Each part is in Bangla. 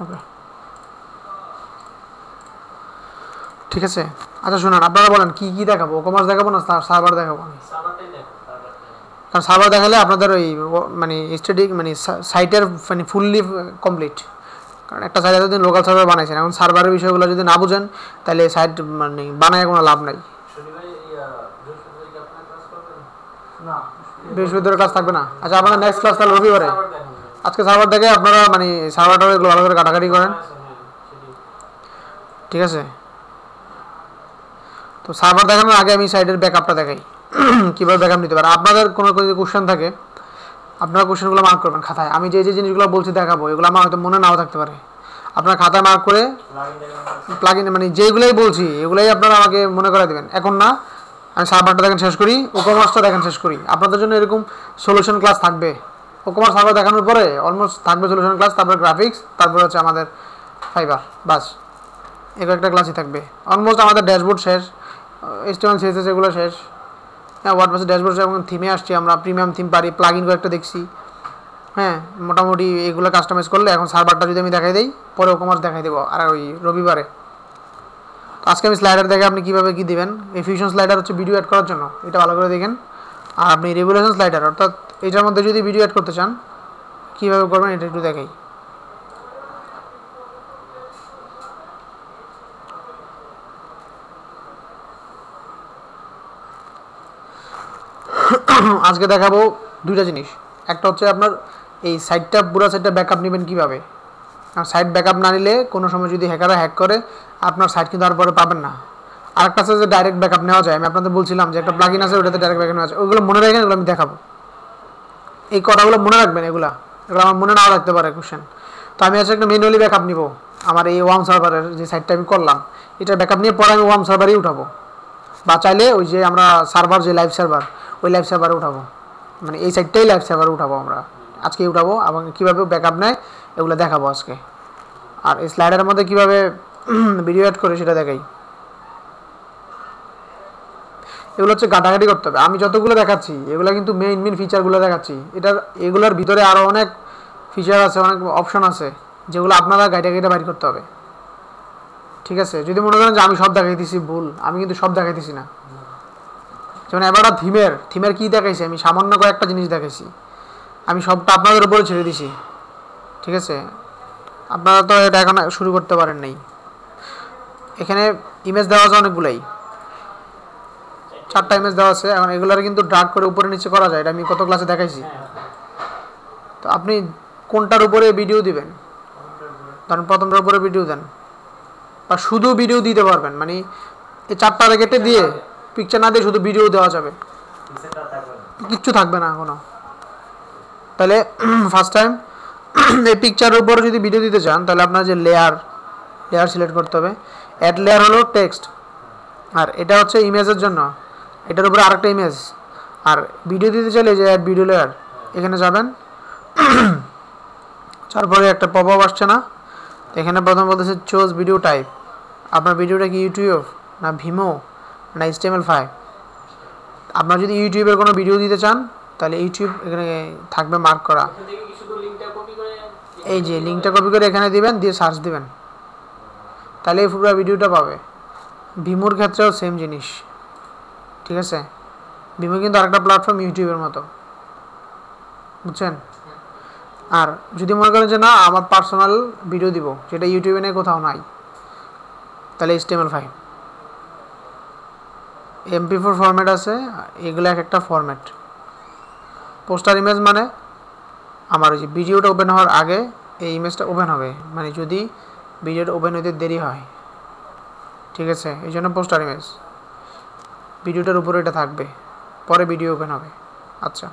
ওকে, ঠিক আছে। আচ্ছা শুনুন, আপনারা বলেন কি কি দেখাবো, কমার্স দেখাবো না সার্ভার দেখাবো? কারণ সার্ভার দেখালে আপনাদের ওই মানে স্টাডি মানে সাইটের মানে ফুললি কমপ্লিট। কারণ একটা সাইট এতদিন লোকাল সার্ভার বানাইছেন, এখন সার্ভারের বিষয়গুলো যদি না বুঝেন তাহলে সাইট মানে বানায় কোনো লাভ নাই। বৃহস্পতিবার ক্লাস থাকবে না? আচ্ছা আপনাদের নেক্সট ক্লাস তাহলে রবিবারে। আজকে সার্ভার দেখে আপনারা মানে সার্ভারটা এগুলো ভালো করে কাটাকাটি করেন, ঠিক আছে? তো সার্ভার দেখানোর আগে আমি সাইটের ব্যাকআপটা দেখাই কীভাবে ব্যাকআপ নিতে পারে। আপনাদের কোনো যদি কোশ্চেন থাকে আপনারা কোশ্চেনগুলো মার্ক করবেন খাতায়। আমি যে যে জিনিসগুলো বলছি দেখাবো এগুলো আমার হয়তো মনে নাও থাকতে পারে, আপনার খাতায় মার্ক করে প্লাগইন মানে যেগুলোই বলছি এগুলোই আপনারা আমাকে মনে করে দেবেন। এখন না, আমি সার্ভারটা দেখেন শেষ করি, ওকমার্সটা দেখেন শেষ করি। আপনাদের জন্য এরকম সলিউশন ক্লাস থাকবে। ওকমার্স সার্ভার দেখানোর পরে অলমোস্ট থাকবে সলিউশন ক্লাস, তারপরে গ্রাফিক্স, তারপরে হচ্ছে আমাদের ফাইবার, বাস এগুলো একটা ক্লাসই থাকবে। অলমোস্ট আমাদের ড্যাশবোর্ড শেষ, HTML CSS এগুলো শেষ। হ্যাঁ, ওয়ার্ডপ্রেসের ড্যাশবোর্ড এবং থিমে আসছি আমরা, প্রিমিয়াম থিম পারি, প্লাগ ইন কয়েকটা দেখছি। হ্যাঁ, মোটামুটি এগুলো কাস্টমাইজ করলে এখন সার্ভারটা যদি আমি দেখাই দিই পরে ওকমার্স দেখাই দেবো আর ওই রবিবারে। তো আজকে আমি স্লাইডার দেখে আপনি কীভাবে কী দেবেন। এই ফিউশন স্লাইডার হচ্ছে ভিডিও অ্যাড করার জন্য, এটা ভালো করে দেখেন। আর আপনি রেগুলেশন স্লাইডার অর্থাৎ এটার মধ্যে যদি ভিডিও অ্যাড করতে চান কীভাবে করবেন এটা একটু দেখাই। আজকে দেখাবো দুইটা জিনিস। একটা হচ্ছে আপনার এই সাইটটা পুরো সাইটটা ব্যাকআপ নেবেন কীভাবে। আর সাইট ব্যাকআপ না নিলে কোনো সময় যদি হ্যাকাররা হ্যাক করে আপনার সাইট কিন্তু আর পরে পাবেন না। আরেকটা আছে যে ডাইরেক্ট ব্যাকআপ নেওয়া যায়, আমি আপনাদের বলছিলাম যে একটা প্লাগইন আছে ওটাতে ডাইরেক্ট ব্যাকআপ নেওয়া যায়। ওইগুলো মনে রাখেন, এগুলো আমি দেখাবো। এই কথাগুলো মনে রাখবেন, এগুলো আমার মনে নাও রাখতে পারে কোশ্চেন। তো আমি হচ্ছে একটা ম্যানুয়ালি ব্যাকআপ নিব আমার এই ওয়ার্ম সার্ভারের যে সাইটটা আমি করলাম, এটা ব্যাকআপ নিয়ে পরে আমি ওয়ার্ম সার্ভারেই উঠাবো, বা চাইলে ওই যে আমরা সার্ভার যে লাইভ সার্ভার ওই লাইভ সার্ভারে উঠাবো, মানে এই সাইটটাই লাইভ সার্ভারে উঠাবো আমরা আজকে উঠাবো। এবং কীভাবে ব্যাকআপ নেয় এগুলো দেখাবো আজকে। আর এই স্লাইডের মধ্যে কীভাবে ভিডিও অ্যাড করে সেটা দেখাই। এগুলো হচ্ছে ঘাটাঘাটি করতে হবে। আমি যতগুলো দেখাচ্ছি এগুলো কিন্তু মেইন ফিচারগুলো দেখাচ্ছি। এগুলোর ভিতরে আরও অনেক ফিচার আছে, অনেক অপশন আছে যেগুলো আপনারা ঘাটাঘাটি বাইর করতে হবে, ঠিক আছে? যদি মনে করেন যে আমি সব দেখাইতেছি ভুল, আমি কিন্তু সব দেখাইতেছি না। যেমন এবার থিমের কী দেখাইছি, আমি সামান্য কয়েকটা জিনিস দেখাইছি, আমি সবটা আপনাদের উপরে ছেড়ে দিছি, ঠিক আছে? আপনারা তো এটা এখন শুরু করতে পারেন নাই। এখানে ইমেজ দেওয়া আছে অনেকগুলাই, 4টা ইমেজ দেওয়া আছে। এখন এগুলার কিন্তু ড্রাগ করে উপরে নিচে করা যায়, এটা আমি কত ক্লাসে দেখাইছি। তো আপনি কোনটার উপরে ভিডিও দিবেন, ধরেন প্রথমটার উপরে ভিডিও দেন, বা শুধু ভিডিও দিতে পারবেন, মানে এই 4টা কেটে দিয়ে পিকচার না দিয়ে শুধু ভিডিও দেওয়া যাবে, কিচ্ছু থাকবে না কোনো। তাহলে ফার্স্ট টাইম এই পিকচারের উপরে যদি ভিডিও দিতে চান তাহলে আপনার যে লেয়ার সিলেক্ট করতে হবে। অ্যাড লেয়ার হলো টেক্সট, আর এটা হচ্ছে ইমেজের জন্য, এটার উপরে আরেকটা ইমেজ। আর ভিডিও দিতে চাইলে যে অ্যাড ভিডিও লেয়ার এখানে যাবেন, তারপরে একটা পপআপ আসছে না, এখানে প্রথম বলতেছে চুজ ভিডিও টাইপ। আপনার ভিডিওটা কি ইউটিউব না ভিমো না HTML5? আপনার যদি ইউটিউবের কোনো ভিডিও দিতে চান তাহলে ইউটিউব এখানে থাকবে মার্ক করা, এই যে লিঙ্কটা কপি করে এখানে দিবেন, দিয়ে সার্চ দিবেন, তাহলে এই পুরো ভিডিওটা পাবে। ভিমোর ক্ষেত্রেও সেম জিনিস, ঠিক আছে? ভিমো কিন্তু আরেকটা প্ল্যাটফর্ম ইউটিউবের মতো, বুঝছেন? আর যদি মনে করেন যে না আমার পার্সোনাল ভিডিও দিব যেটা ইউটিউবে নেই, কোথাও নাই, তাহলে HTML5। MP4 ফরম্যাট আছে, এগুলো এক একটা ফরম্যাট। পোস্টার ইমেজ মানে আমার ওই যে ভিডিওটা ওপেন হওয়ার আগে এই ইমেজটা ওপেন হবে, মানে যদি ভিডিওটা ওপেন হতে দেরি হয়, ঠিক আছে? এই জন্য পোস্টার ইমেজ, ভিডিওটার উপরে এটা থাকবে, পরে ভিডিও ওপেন হবে। আচ্ছা,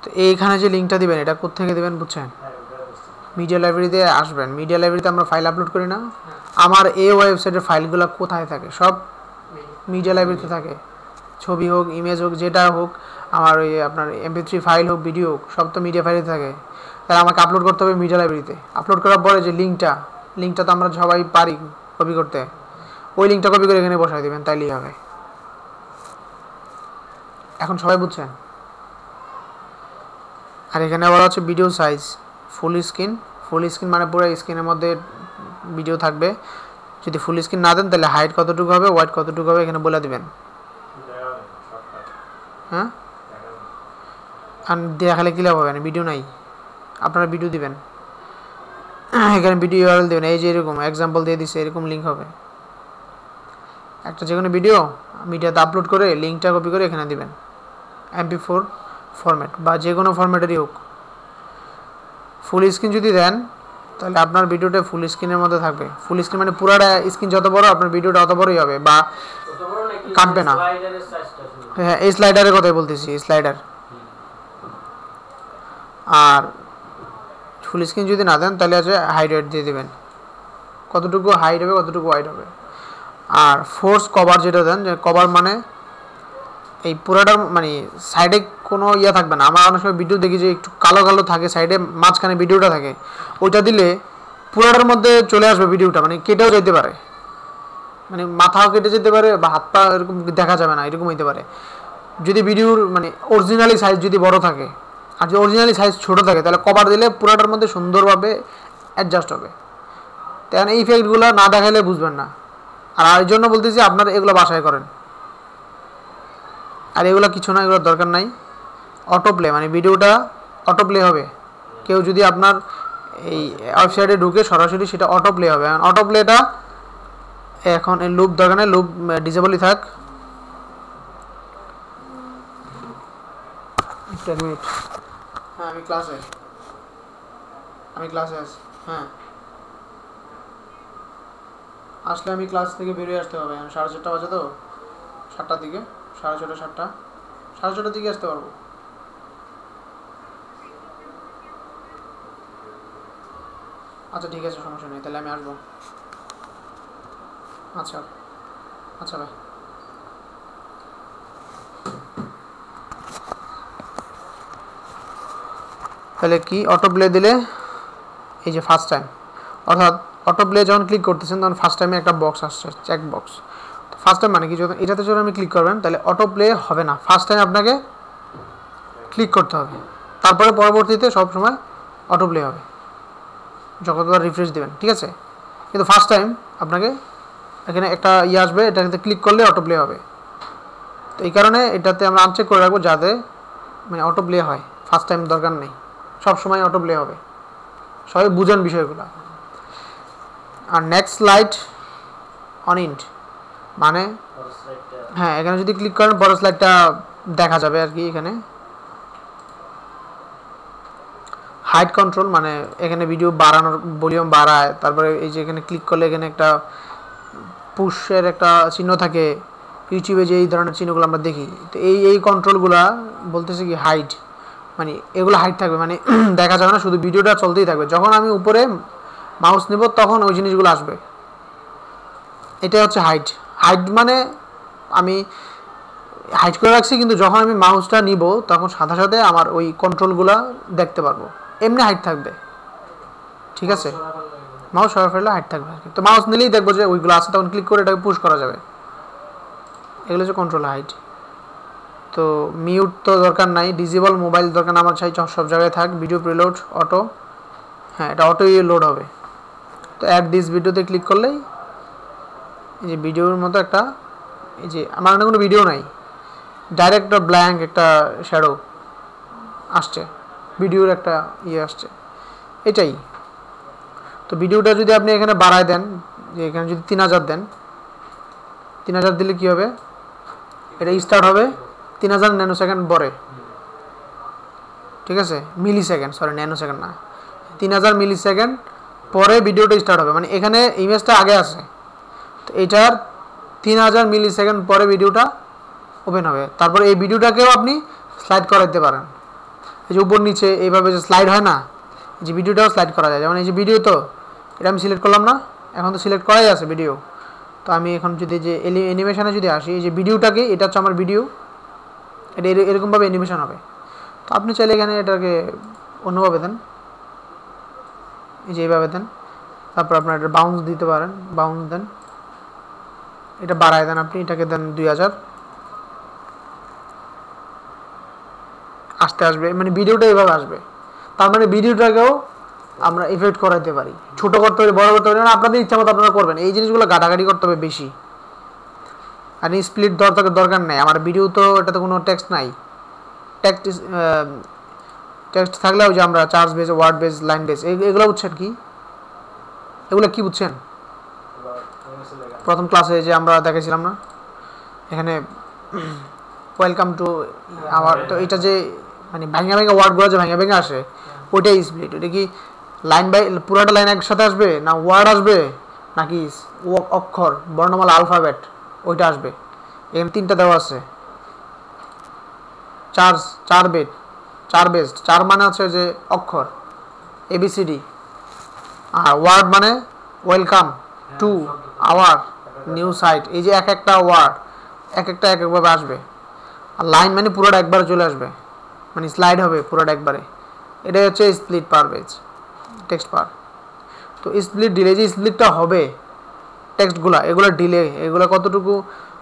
তো এইখানে যে লিঙ্কটা দিবেন এটা কোত্থেকে দেবেন বুঝছেন? মিডিয়া লাইব্রেরিতে আসবেন। মিডিয়া লাইব্রেরিতে আমরা ফাইল আপলোড করি না, আমার এই ওয়েবসাইটের ফাইলগুলো কোথায় থাকে? সব মিডিয়া লাইব্রেরিতে থাকে, ছবি হোক ইমেজ হোক যেটা হোক, আমার ওই আপনার MP3 ফাইল হোক ভিডিও হোক, সব তো মিডিয়া ফাইলে থাকে। তাহলে আমাকে আপলোড করতে হবে মিডিয়া লাইব্রেরিতে। আপলোড করার পরে যে লিঙ্কটা তো আমরা সবাই পারি কপি করতে, ওই লিঙ্কটা কপি করে এখানে বসাই দেবেন, তাইলেই হবে। এখন সবাই বুঝছেন? আর এখানে বলা হচ্ছে video size full screen full screen মানে পুরো স্ক্রিনের মধ্যে ভিডিও থাকবে। যদি ফুল স্ক্রিন না দেন তাহলে হাইট কতটুকু হবে, ওয়াইড কতটুকু হবে এখানে বলে দিবেন। হ্যাঁ, আর দেখালে কি লাভ হবে না, ভিডিও নাই, আপনারা ভিডিও দিবেন, এখানে ভিডিও ইউআরএল দেবেন, এই যে এরকম এক্সাম্পল দিয়ে দিচ্ছে, এরকম লিঙ্ক হবে। একটা যে কোনো ভিডিও মিডিয়াতে আপলোড করে লিঙ্কটা কপি করে এখানে দিবেন, MP4 ফরম্যাট বা যে কোনো ফরম্যাটেরই হোক। ফুল স্ক্রিন যদি দেন তাহলে আপনার ভিডিওটা ফুল স্ক্রিনের মধ্যে থাকবে। ফুল স্ক্রিন মানে পুরাটা স্ক্রিন যত বড় আপনার ভিডিওটা অত বড়ই হবে, বা কাটবে না। হ্যাঁ, এই স্লাইডারের কথাই বলতেছি, স্লাইডার। আর ফুল স্ক্রিন যদি না দেন তাহলে আছে হাইট ওয়েট দিয়ে দেবেন, কতটুকু হাইট হবে কতটুকু ওয়াইড হবে। আর ফোর্স কভার যেটা দেন, যে কভার মানে এই পুরাটার মানে সাইডে কোনো ইয়া থাকবে না। আমরা অনেক সময় ভিডিও দেখি যে একটু কালো কালো থাকে সাইডে, মাঝখানে ভিডিওটা থাকে, ওইটা দিলে পুরাটার মধ্যে চলে আসবে ভিডিওটা, মানে কেটেও যেতে পারে, মানে মাথাও কেটে যেতে পারে বা হাত পা এরকম দেখা যাবে না, এরকম হইতে পারে। যদি ভিডিওর মানে অরিজিনালি সাইজ যদি বড় থাকে, আর যদি অরিজিনালি সাইজ ছোট থাকে তাহলে কভার দিলে পুরাটার মধ্যে সুন্দরভাবে অ্যাডজাস্ট হবে। তেমন এই ইফেক্টগুলো না দেখালে বুঝবেন না। আর এই জন্য বলতেছি আপনারা এগুলো বাসায় করেন। আর এগুলো কিছু না, এগুলোর দরকার নাই। অটো প্লে মানে ভিডিওটা অটো প্লে হবে। কেউ যদি আপনার এই ওয়েবসাইটে ঢুকে সরাসরি সেটা অটো প্লে হবে। অটো প্লেটা এখন এই লুপ দরকার নেই, লুপ ডিসেবলই থাক। হ্যাঁ, আমি ক্লাসে আছি। হ্যাঁ, আসলে আমি ক্লাস থেকে বেরিয়ে আসতে হবে। 4:30 বাজে তো, 7টার দিকে, 6:30 7টা, 6:30টার দিকে আসতে পারবো। আচ্ছা ঠিক আছে, সমস্যা নেই, তাহলে আমি আসবো। আচ্ছা আচ্ছা ভাই। তাহলে কি অটো প্লে দিলে এই যে ফার্স্ট টাইম, অর্থাৎ অটো প্লে যখন ক্লিক করতেছেন তখন ফার্স্ট টাইমে একটা বক্স আসছে, চেক বক্স। তো ফার্স্ট টাইম মানে কি, যখন এটাতে যখন আপনি ক্লিক করবেন তাহলে অটো প্লে হবে না, ফার্স্ট টাইম আপনাকে ক্লিক করতে হবে, তারপরে পরবর্তীতে সবসময় অটো প্লে হবে যতবার রিফ্রেশ দেবেন, ঠিক আছে। কিন্তু ফার্স্ট টাইম আপনাকে এখানে একটা ইয়ে আসবে, এটাতে ক্লিক করলে অটো প্লে হবে। তো এই কারণে এটাতে আমরা আনচেক করে রাখবো যাতে মানে অটো প্লে হয়, ফার্স্ট টাইম দরকার নেই, সবসময় অটো প্লে হবে। সবাই বুঝেন বিষয়গুলো। আর নেক্সট স্লাইড অন ইন্ট মানে, হ্যাঁ এখানে যদি ক্লিক করেন বড় স্লাইডটা দেখা যাবে আর কি। এখানে হাইট কন্ট্রোল মানে এখানে ভিডিও বাড়ানোর ভলিউম বাড়ায়, তারপরে এই যে এখানে ক্লিক করলে এখানে একটা পুশের একটা চিহ্ন থাকে, ইউটিউবে যে এই ধরনের চিহ্নগুলো আমরা দেখি। তো এই কন্ট্রোলগুলা বলতেছে কি হাইট, মানে এগুলো হাইট থাকবে, মানে দেখা যাবে না, শুধু ভিডিওটা চলতেই থাকবে। যখন আমি উপরে মাউস নেব তখন ওই জিনিসগুলো আসবে। এটা হচ্ছে হাইট। হাইট মানে আমি হাইট করে রাখছি, কিন্তু যখন আমি মাউসটা নিব তখন সাথে সাথে আমার ওই কন্ট্রোলগুলো দেখতে পারবো, এমনি হাইট থাকবে, ঠিক আছে। মাউস সরাই ফেললে হাইট থাকবে আর কি। তো মাউস নিলেই দেখবো যে ওইগুলো আছে, তখন ক্লিক করে এটাকে পুশ করা যাবে। এগুলো হচ্ছে কন্ট্রোল হাইট। তো মিউট তো দরকার নাই, ডিসেবল মোবাইল দরকার না, আমার চাই সব জায়গায় থাক। ভিডিও প্রিলোড অটো, হ্যাঁ এটা অটোই লোড হবে। তো অ্যাড দিস ভিডিওতে ক্লিক করলেই এই যে ভিডিওর মতো একটা, এই যে আমার কোনো ভিডিও নাই, ডাইরেক্ট ব্ল্যাঙ্ক একটা শ্যাডো আসছে, ভিডিওর একটা ইয়ে আসছে, এটাই। তো ভিডিওটা যদি আপনি এখানে বাড়ায় দেন, যে এখানে যদি 3000 দেন, 3000 দিলে কি হবে, এটা স্টার্ট হবে 3000 ন্যানো সেকেন্ড পরে, ঠিক আছে, মিলি সেকেন্ড, সরি ন্যানো সেকেন্ড না, 3000 মিলি সেকেন্ড পরে ভিডিওটা স্টার্ট হবে। মানে এখানে ইমেজটা আগে আছে, তো এইটার 3000 মিলি সেকেন্ড পরে ভিডিওটা ওপেন হবে। তারপরে এই ভিডিওটাকেও আপনি স্লাইড করাতে পারেন, এই যে উপর নিচে এইভাবে যে স্লাইড হয় না, এই যে ভিডিওটাও স্লাইড করা যায়। যেমন এই যে ভিডিও, তো এটা আমি সিলেক্ট করলাম না, এখন তো সিলেক্ট করাই আছে ভিডিও। তো আমি এখন যদি যে অ্যানিমেশনে যদি আসি, এই যে ভিডিওটাকে, এটা হচ্ছে আমার ভিডিও, এটা এরকমভাবে অ্যানিমেশন হবে। তো আপনি চাইলে এখানে এটাকে অন্যভাবে দেন, এই যে এইভাবে দেন, তারপর আপনার এটা বাউন্স দিতে পারেন, বাউন্স দেন, এটা বাড়ায় দেন, আপনি এটাকে দেন 2000, আসতে আসবে, মানে ভিডিওটা এইভাবে আসবে। তার মানে ভিডিওটাকেও আমরা ইফেক্ট করাইতে পারি, ছোট করতে পারি, বড় করতে পারি, মানে আপনাদের ইচ্ছা মতো আপনারা করবেন। এই জিনিসগুলো ঘাটাঘাটি করতে হবে বেশি। আর স্প্লিট দরকার নেই, আমার ভিডিও তো এটাতে কোনো টেক্সট নাই। টেক্সট টেক্সট থাকলেও যে আমরা charge base, word base, line base, এগুলো বুঝছেন কি? এগুলো কি বুঝছেন? প্রথম ক্লাসে যে আমরা দেখাইছিলাম না এখানে ওয়েলকাম টু আওয়ার, তো এটা যে মানে ভাঙা ভাঙা ওয়ার্ডগুলো যে ভাঙা ভাঙা আসে ওইটাই স্প্লিট। ওইটা কি লাইন বাই পুরাটা লাইন একসাথে আসবে, না ওয়ার্ড আসবে, নাকি অক্ষর বর্ণমালা আলফাবেট ওইটা আসবে? এখানে 3টা দেওয়া আছে। চার বেসড, 4 মানে হচ্ছে যে অক্ষর ABCD, আর ওয়ার্ড মানে welcome to our new site. এই যে এক একটা ওয়ার্ড এক একভাবে আসবে। আর লাইন মানে পুরোটা একবারে চলে আসবে, মানে স্লাইড হবে পুরোটা একবারে। এটাই হচ্ছে স্প্লিট পার পেজ, টেক্সট পার। তো স্প্লিট ডিলে, যে স্প্লিটটা হবে টেক্সটগুলো, এগুলো ডিলে, এগুলো কতটুকু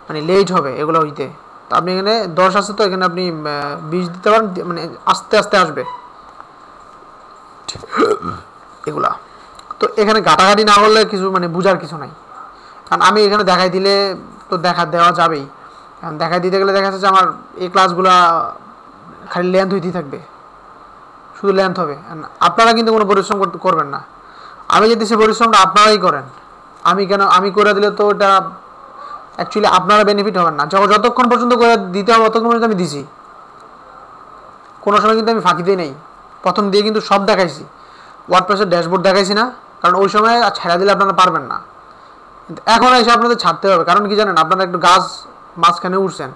মানে লেট হবে এগুলো হইতে। তো আপনি এখানে 10 আছে, তো এখানে আপনি 20 দিতে পারেন, মানে আস্তে আস্তে আসবে এগুলা। তো এখানে ঘাটাঘাটি না করলে কিছু মানে বুঝার কিছু নাই। কারণ আমি এখানে দেখাই দিলে তো দেওয়া যাবেই। কারণ দেখাই দিতে গেলে দেখা যাচ্ছে যে আমার এই ক্লাসগুলা খালি লেন্থ হইতেই থাকবে, শুধু লেন্থ হবে। আপনারা কিন্তু কোনো পরিশ্রম করবেন না। আমি যদি সে পরিশ্রমটা আপনারাই করেন, আমি করে দিলে তো এটা অ্যাকচুয়ালি আপনারা বেনিফিট হবেন না। যতক্ষণ পর্যন্ত করে দিতে হবে ততক্ষণ পর্যন্ত আমি দিছি, কোনো সময় কিন্তু আমি ফাঁকি দিই নেই। প্রথম দিয়ে কিন্তু সব দেখাইছি, ওয়ার্ডপ্রেসের ড্যাশবোর্ড দেখাইছি না, কারণ ওই সময় ছেড়ে দিলে আপনারা পারবেন না। কিন্তু এখন এসে আপনাদের ছাড়তে হবে, কারণ কি জানেন, আপনারা একটু গাছ মাঝখানে উঠছেন,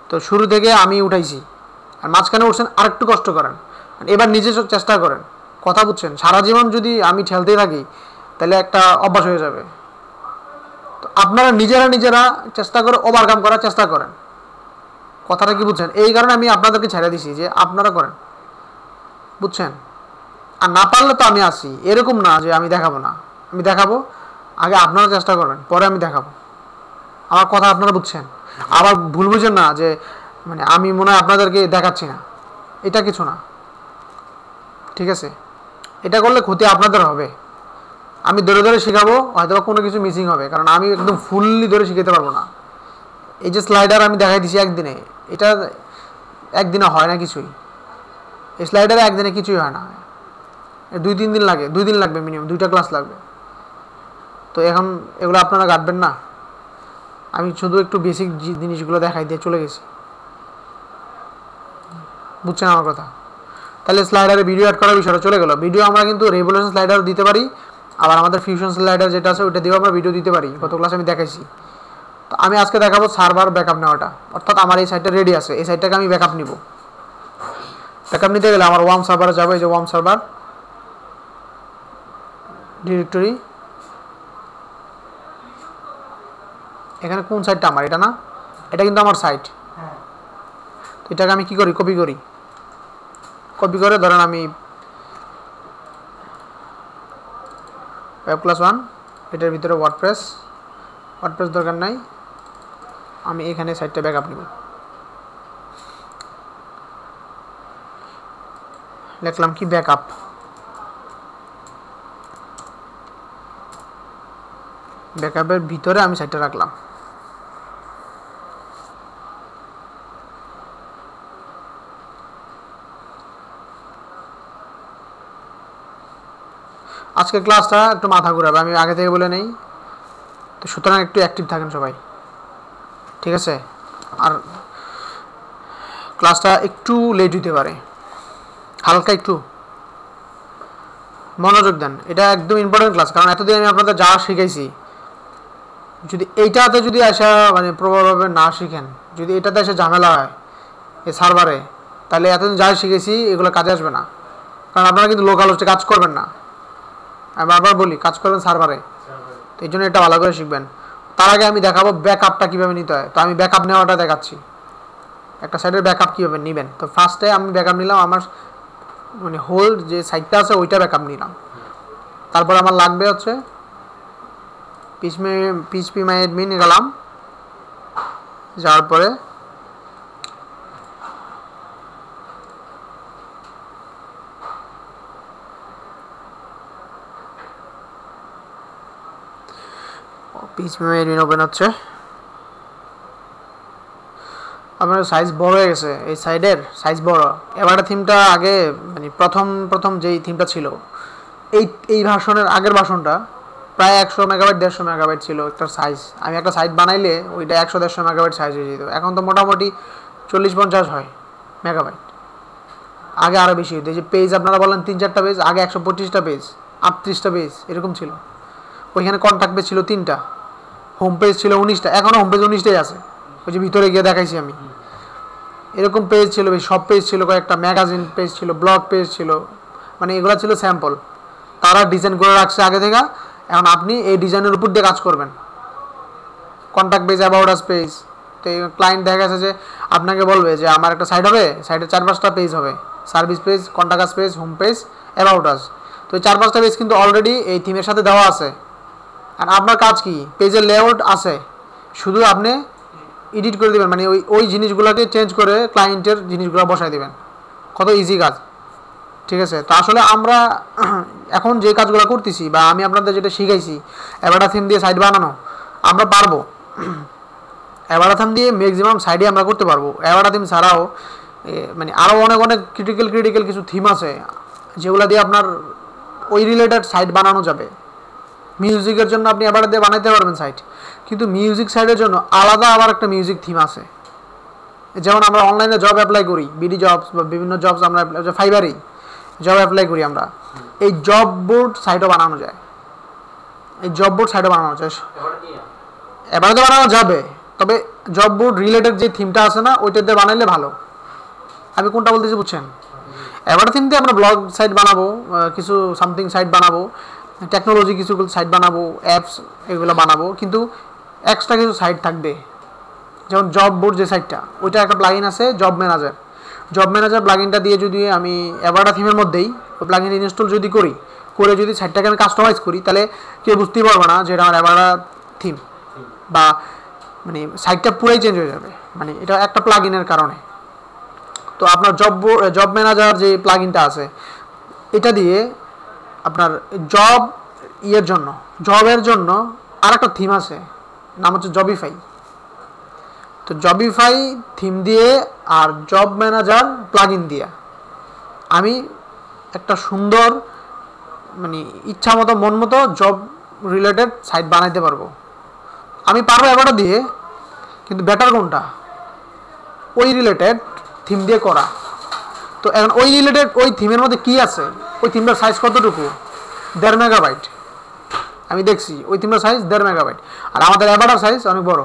তো শুরু থেকে আমি উঠাইছি, আর মাঝখানে উঠছেন আর একটু কষ্ট করেন, এবার নিজে চেষ্টা করেন। কথা বুঝছেন? সারা জীবন যদি আমি ঠেলতেই থাকি তাহলে একটা অভ্যাস হয়ে যাবে। তো আপনারা নিজেরা চেষ্টা করে ওভারকাম করার চেষ্টা করেন। কথাটা কি বুঝছেন? এই কারণে আমি আপনাদেরকে ছেড়ে দিছি যে আপনারা করেন, বুঝছেন? আর না পারলে তো আমি আসি, এরকম না যে আমি দেখাবো না, আমি দেখাবো। আগে আপনারা চেষ্টা করবেন, পরে আমি দেখাবো। আমার কথা আপনারা বুঝছেন? আবার ভুল বুঝেন না যে মানে আমি মনে হয় আপনাদেরকে দেখাচ্ছি না, এটা কিছু না, ঠিক আছে? এটা করলে ক্ষতি আপনাদের হবে। আমি ধরে শেখাবো, হয়তো কোনো কিছু মিসিং হবে, কারণ আমি একদম ফুললি ধরে শিখাতে পারবো না। এই যে স্লাইডার আমি দেখাই দিছি একদিনে, এটা একদিনে হয় না কিছুই। এই স্লাইডারে একদিনে কিছুই হয় না, 2-3 দিন লাগে, 2 দিন লাগবে মিনিমাম, 2টা ক্লাস লাগবে। তো এখন এগুলো আপনারা কাটবেন না। আমি শুধু একটু বেসিক জিনিসগুলো দেখাই দিয়ে চলে গেছি, বুঝছেন আমার কথা? তাহলে স্লাইডারে ভিডিও অ্যাড করার বিষয়টা চলে গেল। ভিডিও আমরা কিন্তু রেভলিউশন স্লাইডারও দিতে পারি, আবার আমাদের ফিউশন স্লাইডার যেটা আছে ওইটা দিয়েও আমরা ভিডিও দিতে পারি। গত ক্লাসে আমি দেখাইছি। তো আমি আজকে দেখাবো সার্ভার ব্যাকআপ নেওয়াটা, অর্থাৎ আমার এই সাইটটা রেডি আছে, এই সাইটটাকে আমি ব্যাকআপ নিব। ব্যাকআপ নিতে গেলে আমার ওয়ার্ম সার্ভারে যাবো, এই যে ওয়ার্ম সার্ভার ডিরেক্টরি। এখানে কোন সাইটটা আমার? এটা না, এটা কিন্তু আমার সাইট। এটাকে আমি কি করি? কপি করে ধরেন আমি ওয়েব ক্লাস 1, এটার ভিতরে ওয়ার্ডপ্রেস দরকার নাই, আমি এখানে সাইটটা ব্যাকআপ নিব। লিখলাম কি ব্যাকআপ, ব্যাকআপের ভিতরে আমি সাইটটা রাখলাম। আজকের ক্লাসটা একটু মাথা ঘুরাবে, আমি আগে থেকে বলে নেই। তো সুতরাং একটু অ্যাক্টিভ থাকেন সবাই, ঠিক আছে? আর ক্লাসটা একটু লেট হতে পারে, হালকা একটু মনোযোগ দেন। এটা একদম ইম্পর্টেন্ট ক্লাস, কারণ এতদিন আমি আপনাদের যা শিখাইছি, যদি এইটাতে যদি আসা মানে প্রবলভাবে না শিখেন, যদি এটাতে এসে ঝামেলা হয় এই সার্ভারে, তাহলে এতদিন যা শিখেছি এগুলো কাজে আসবে না। কারণ আপনারা কিন্তু লোকাল হোস্টে কাজ করবেন না, আমি বারবার বলি কাজ করবেন সার্ভারে। তো এই জন্য এটা ভালো করে শিখবেন। তার আগে আমি দেখাবো ব্যাকআপটা কীভাবে নিতে হয়। তো আমি ব্যাকআপ নেওয়াটা দেখাচ্ছি, একটা সাইটের ব্যাকআপ কীভাবে নেবেন। তো ফার্স্টে আমি ব্যাকআপ নিলাম, আমার মানে হোল যে সাইটটা আছে ওইটা ব্যাকআপ নিলাম। তারপর আমার লাগবে হচ্ছে পিএইচপি মাই অ্যাডমিন গেলাম, যাওয়ার পরে পিএইচপি এডমিন ওপেন হচ্ছে। আপনার সাইজ বড় হয়ে গেছে, এই সাইডের সাইজ বড়। এবারে থিমটা আগে মানে প্রথম যেই থিমটা ছিল এই ভার্সনের আগের ভার্সনটা প্রায় 100 মেগাবাইট 150 মেগাবাইট ছিল একটা সাইজ। আমি একটা সাইট বানাইলে ওইটা 100-150 মেগাবাইট সাইজ হয়ে যেত। এখন তো মোটামুটি 40-50 হয় মেগাবাইট। আগে আরও বেশি হতো। এই যে পেজ আপনারা বললেন 3-4টা পেজ, আগে 125টা পেজ 38টা পেজ এরকম ছিল। ওইখানে কন্ট্যাক্ট পেজ ছিল 3টা, হোম পেজ ছিল 19টা, এখনও হোম পেজ 19টাই আছে। ওই যে ভিতরে গিয়ে দেখাইছি আমি, এরকম পেজ ছিল বেশ, সব পেজ ছিল, কয়েকটা ম্যাগাজিন পেজ ছিল, ব্লগ পেজ ছিল, মানে এগুলো ছিল স্যাম্পল। তারা ডিজাইন করে রাখছে আগে থেকে। এখন আপনি এই ডিজাইনের উপর দিয়ে কাজ করবেন। Contact page, about us page. তো এই ক্লায়েন্ট দেখা গেছে যে আপনাকে বলবে যে আমার একটা সাইট হবে, সাইটে 4-5টা পেজ হবে, service page, contact us page, home page, about us. তো এই 4-5টা পেজ কিন্তু অলরেডি এই থিমের সাথে দেওয়া আছে। আর আপনার কাজ কি, পেজের লেআউট আছে, শুধু আপনি এডিট করে দেবেন, মানে ওই জিনিসগুলোকে চেঞ্জ করে ক্লায়েন্টের জিনিসগুলো বসায় দেবেন। কত ইজি কাজ, ঠিক আছে। তো আসলে আমরা এখন যে কাজগুলো করতেছি বা আমি আপনাদের যেটা শিখাইছি অ্যাভাটা থিম দিয়ে সাইট বানানো, আমরা পারবো। অ্যাভাটা থিম দিয়ে ম্যাক্সিমাম সাইডে আমরা করতে পারবো। অ্যাভাটা থিম ছাড়াও মানে আরও অনেক ক্রিটিক্যাল কিছু থিম আছে যেগুলো দিয়ে আপনার ওই রিলেটেড সাইট বানানো যাবে। মিউজিকের জন্য আপনি অ্যাভাটা দিয়ে বানাইতে পারবেন সাইট, কিন্তু মিউজিক সাইটের জন্য আলাদা আবার একটা মিউজিক থিম আছে। যেমন আমরা অনলাইনে জব অ্যাপ্লাই করি, বিডি জবস বা বিভিন্ন জবস, আমরা ফাইবারেই জব অ্যাপ্লাই করি আমরা, এই জব বোর্ড সাইটও বানানো যায়। এই জব বোর্ড সাইটও বানানো যায়, এবারে তো বানানো যাবে, তবে জব বোর্ড রিলেটেড যে থিমটা আছে না, ওইটাতে বানাইলে ভালো। আমি কোনটা বলতেছি বুঝছেন? এবারে থিম দিয়ে আমরা ব্লগ সাইট বানাবো, কিছু সামথিং সাইট বানাবো, টেকনোলজি কিছু সাইট বানাবো, অ্যাপস এগুলো বানাবো, কিন্তু এক্সট্রা কিছু সাইট থাকবে। যেমন জব বোর্ড যে সাইটটা, ওইটা একটা প্লাগইন আছে জব ম্যানেজার। জব ম্যানেজার প্লাগইনটা দিয়ে যদি আমি অ্যাভাটা থিমের মধ্যেই ওই প্লাগইন ইনস্টল যদি করি, করে যদি সাইটটাকে আমি কাস্টমাইজ করি, তাহলে কেউ বুঝতেই পারবে না যে এটা আমার অ্যাভাটা থিম, বা মানে সাইটটা পুরাই চেঞ্জ হয়ে যাবে, মানে এটা একটা প্লাগইনের কারণে। তো আপনার জব ম্যানেজার যে প্লাগইনটা আছে, এটা দিয়ে আপনার জবের জন্য আর একটা থিম আছে, নাম হচ্ছে জবিফাই। তো জবিফাই থিম দিয়ে আর জব ম্যানেজার প্লাগইন দিয়ে আমি একটা সুন্দর মানে ইচ্ছা মতো মন মতো জব রিলেটেড সাইট বানাইতে পারবো। আমি পারবো এবারটা দিয়ে, কিন্তু বেটার কোনটা, ওই রিলেটেড থিম দিয়ে করা। তো এখন ওই রিলেটেড ওই থিমের মধ্যে কি আছে, ওই থিমটার সাইজ কতটুকু, 1.5 মেগাবাইট। আমি দেখছি ওই থিমটার সাইজ 1.5 মেগাবাইট, আর আমাদের অ্যাভাটার সাইজ অনেক বড়,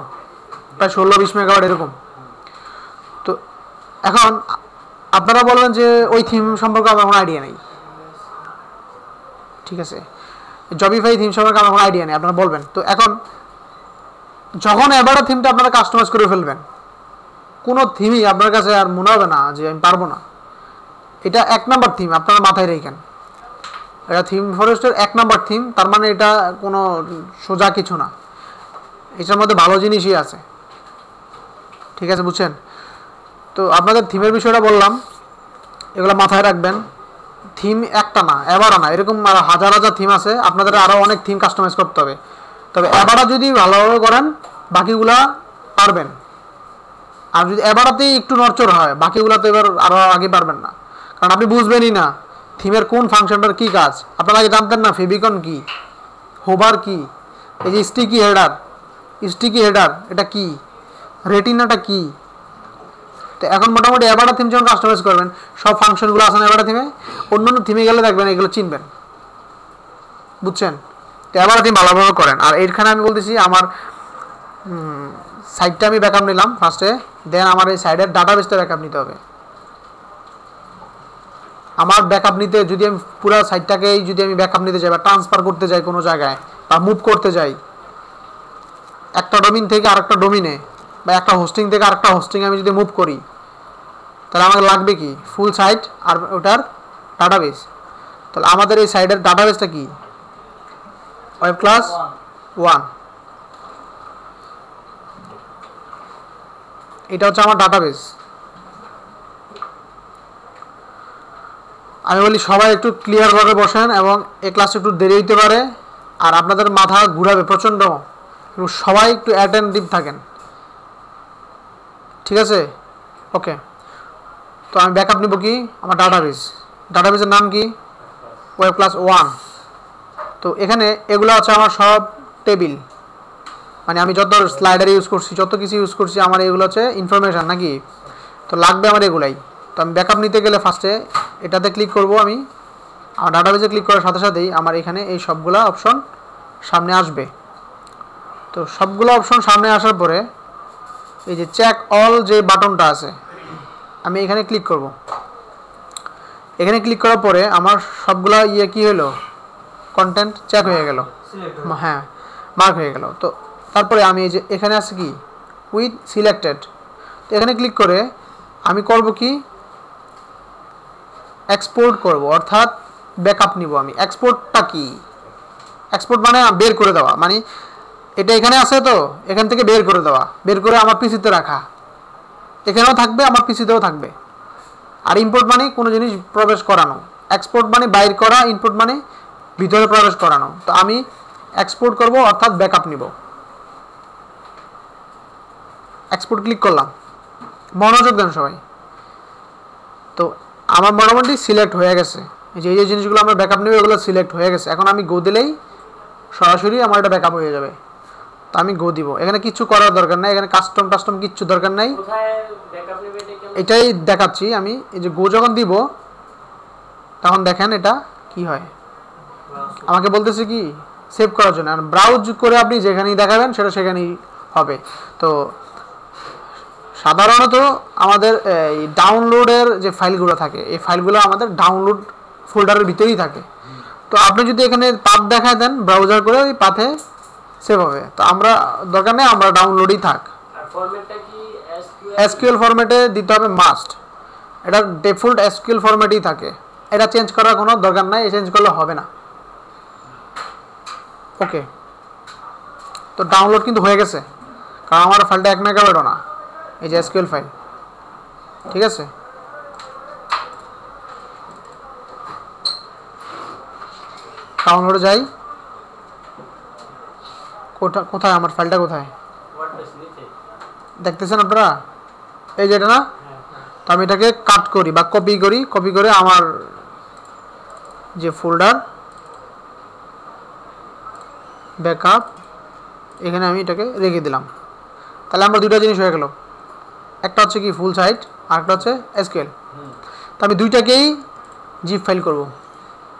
প্রায় 16-20 মেগাবাইট এরকম। তো এখন আপনারা বলবেন যে ওই থিম সম্পর্কে আমার কোনো আইডিয়া নেই, ঠিক আছে, জবিফাই থিম সম্পর্কে আমার কোনো আইডিয়া নেই, আপনারা বলবেন। তো এখন যখন অ্যাভাটা থিমটা আপনারা কাস্টমাইজ করে ফেলবেন, কোনো থিমই আপনার কাছে আর মনে হবে না যে আমি পারবো না। এটা 1 নাম্বার থিম, আপনারা মাথায় রেখেন, এটা থিম ফরেস্টের 1 নাম্বার থিম। তার মানে এটা কোনো সোজা কিছু না, এটার মধ্যে ভালো জিনিসই আছে, ঠিক আছে, বুঝছেন? তো আপনাদের থিমের বিষয়টা বললাম, এগুলো মাথায় রাখবেন। থিম একটা না, অ্যাভাটা না, এরকম হাজার থিম আছে। আপনাদের আরও অনেক থিম কাস্টমাইজ করতে হবে, তবে অ্যাভাটা যদি ভালোভাবে করেন বাকিগুলা পারবেন। আর যদি অ্যাভাটাতেই একটু নড়চড় হয়, বাকিগুলা তো এবার আরও আগে পারবেন না, কারণ আপনি বুঝবেনই না থিমের কোন ফাংশনটার কী কাজ। আপনারা আগে জানতেন না ফেভিকন কি, হোভার কি, এই যে স্টিকি হেডার এটা কি, রেটিনাটা কি। তো এখন মোটামুটি অ্যাভাটা থিম যখন কাস্টমাইজ করবেন, সব ফাংশনগুলো আছে না অ্যাভাটা থিমে, অন্য থিমে গেলে দেখবেন এগুলো চিনবেন, বুঝছেন? তো অ্যাভাটা থিম ভালোভাবে করেন। আর এইখানে আমি বলতেছি আমার সাইটটা আমি ব্যাকআপ নিলাম ফার্স্টে, দেন আমার এই সাইডের ডাটাবেসটা ব্যাকআপ নিতে হবে। আমার ব্যাকআপ নিতে যদি আমি পুরো সাইটটাকেই যদি আমি ব্যাকআপ নিতে যাই বা ট্রান্সফার করতে যাই কোনো জায়গায়, বা মুভ করতে যাই একটা ডোমিন থেকে আরেকটা ডোমিনে, বা একটা হোস্টিং থেকে আরেকটা হোস্টিংয়ে আমি যদি মুভ করি, তাহলে আমাকে লাগবে কি ফুল সাইট আর ওটার ডাটাবেস। তাহলে আমাদের এই সাইডের ডাটাবেসটা কি, ওয়েব ক্লাস 1, এটা হচ্ছে আমার ডাটাবেস। আমি বলি সবাই একটু ক্লিয়ারভাবে বসেন, এবং এই ক্লাসটা একটু দেরি হইতে পারে আর আপনাদের মাথা ঘুরাবে প্রচণ্ড, সবাই একটু অ্যাটেন্টিভ থাকেন, ঠিক আছে? ওকে, তো আমি ব্যাকআপ নিব কি আমার ডাটাবেসের নাম কি ওয়েব ক্লাস 1। তো এখানে এগুলো হচ্ছে আমার সব টেবিল, মানে আমি যত স্লাইডার ইউজ করছি, যত কিছু ইউজ করছি, আমার এগুলো হচ্ছে ইনফরমেশান নাকি, তো লাগবে আমার এগুলাই। তো আমি ব্যাকআপ নিতে গেলে ফার্স্টে এটাতে ক্লিক করব, আমি আমার ডাটাবেসে ক্লিক করার সাথে সাথেই আমার এখানে এই সবগুলো অপশন সামনে আসবে। তো সবগুলো অপশন সামনে আসার পরে এই যে চেক অল যে বাটনটা আছে, আমি এখানে ক্লিক করব। এখানে ক্লিক করার পরে আমার সবগুলা কি হলো, কন্টেন্ট চেক হয়ে গেল, হ্যাঁ মার্ক হয়ে গেল। তো তারপরে আমি এই যে এখানে আছে কি উইথ সিলেক্টেড, তো এখানে ক্লিক করে আমি করব কি এক্সপোর্ট করব, অর্থাৎ ব্যাকআপ নিব। আমি এক্সপোর্টটা কি, এক্সপোর্ট মানে বের করে দেওয়া, মানে এটা এখানে আছে তো এখান থেকে বের করে দেওয়া, বের করে আমার পিসিতে রাখা, এখানেও থাকবে আমার পিসিতেও থাকবে। আর ইম্পোর্ট মানে কোনো জিনিস প্রবেশ করানো, এক্সপোর্ট মানে বাইর করা, ইম্পোর্ট মানে ভিতরে প্রবেশ করানো। তো আমি এক্সপোর্ট করব অর্থাৎ ব্যাকআপ নিব, এক্সপোর্ট ক্লিক করলাম, মনোযোগ দেন সবাই। তো আমার মোটামুটি সিলেক্ট হয়ে গেছে, এই যে জিনিসগুলো আমরা ব্যাকআপ নেব এগুলো সিলেক্ট হয়ে গেছে। এখন আমি গো দিলেই সরাসরি আমার এটা ব্যাকআপ হয়ে যাবে। তো আমি গো দিব, এখানে কিছু করার দরকার নাই, এখানে কাস্টম কিচ্ছু দরকার নাই, এটাই দেখাচ্ছি আমি। এই যে গো যখন দিব তখন দেখেন এটা কি হয়, আমাকে বলতেছে কি সেভ করার জন্য, আর ব্রাউজ করে আপনি যেখানেই দেখাবেন সেটা সেখানেই হবে। তো সাধারণত আমাদের এই ডাউনলোডের যে ফাইলগুলো থাকে, এই ফাইলগুলো আমাদের ডাউনলোড ফোল্ডারের ভিতরেই থাকে। তো আপনি যদি এখানে পাথ দেখায় দেন ব্রাউজার করে, ওই পাথে সেভ হবে। তো আমরা দরকার নেই, আমরা ডাউনলোডই থাক। এসকিউএল ফরম্যাটে দিতে হবে মাস্ট, এটা ডিফল্ট এসকিউএল ফরম্যাটেই থাকে, এটা চেঞ্জ করার কোনো দরকার নাই, চেঞ্জ করলে হবে না। ওকে, তো ডাউনলোড কিন্তু হয়ে গেছে, কারণ আমার ফাইলটা 1 মেগাবাইটও না, এই যে এসকিউএল ফাইল, ঠিক আছে? ডাউনলোডে যাই, কোথায় আমার ফাইলটা, কোথায় দেখতেছেন আপনারা, এই যে এটা না। তো আমি এটাকে কাট করি বা কপি করে আমার যে ফোল্ডার ব্যাকআপ, এখানে আমি এটাকে রেখে দিলাম। তাহলে আমার দুইটা জিনিস হয়ে গেল, একটা হচ্ছে কি ফুল সাইট, আর একটা হচ্ছে এসকিউএল। তো আমি দুইটাকেই জিপ ফাইল করব।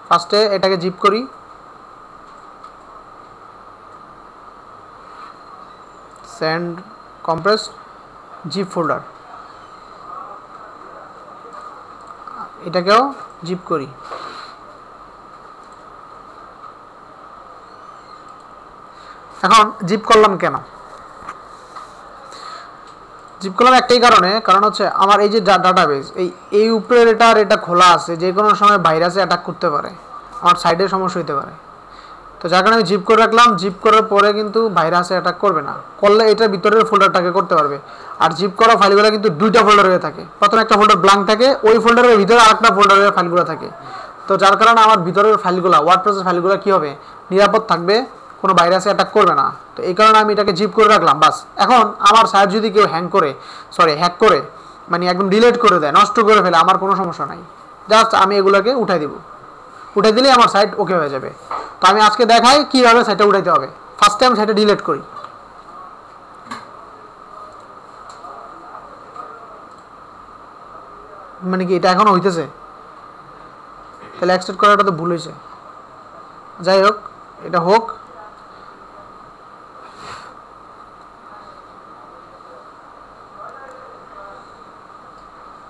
ফার্স্টে এটাকে জিপ করি, সেন্ড কম্প্রেস জিপ ফোল্ডার, এটাকেও জিপ করি। এখন জিপ করলাম কেন, জিপ করলাম একটাই কারণে, কারণ হচ্ছে আমার এই যে ডাটাবেস এই উপরের এটা খোলা আছে, যে কোনো সময় ভাইরাসে অ্যাটাক করতে পারে, আমার সাইডে সমস্যা হতে পারে। তো যার কারণে আমি জিপ করে রাখলাম, জিপ করার পরে কিন্তু ভাইরাসে অ্যাটাক করবে না, করলে এটার ভিতরের ফোল্ডারটাকে করতে পারবে। আর জিপ করা ফাইলগুলো কিন্তু দুইটা ফোল্ডার হয়ে থাকে, প্রথমে একটা ফোল্ডার ব্ল্যাঙ্ক থাকে, ওই ফোল্ডারের ভিতরে আরেকটা ফোল্ডারের ফাইলগুলো থাকে। তো যার কারণে আমার ভিতরের ফাইলগুলো, ওয়ার্ডপ্রেসের ফাইলগুলো কী হবে, নিরাপদ থাকবে, কোনো ভাইরাসে অ্যাটাক করবে না। তো এই কারণে আমি এটাকে জিপ করে রাখলাম বাস। এখন আমার সাইট যদি কেউ হ্যাক করে মানে একদম ডিলিট করে দেয়, নষ্ট করে ফেলে, আমার কোনো সমস্যা নাই, জাস্ট আমি এগুলোকে উঠাই দিব, উঠাই দিলেই আমার সাইট ওকে হয়ে যাবে। তো আমি আজকে দেখাই কীভাবে সাইটটা উঠাইতে হবে। ফার্স্ট টাইম সাইটটা ডিলিট করি, মানে কি এটা এখনও হইতেছে, তাহলে এক্সটেন্ড করাটা তো ভুল হয়েছে। যাই হোক, এটা হোক।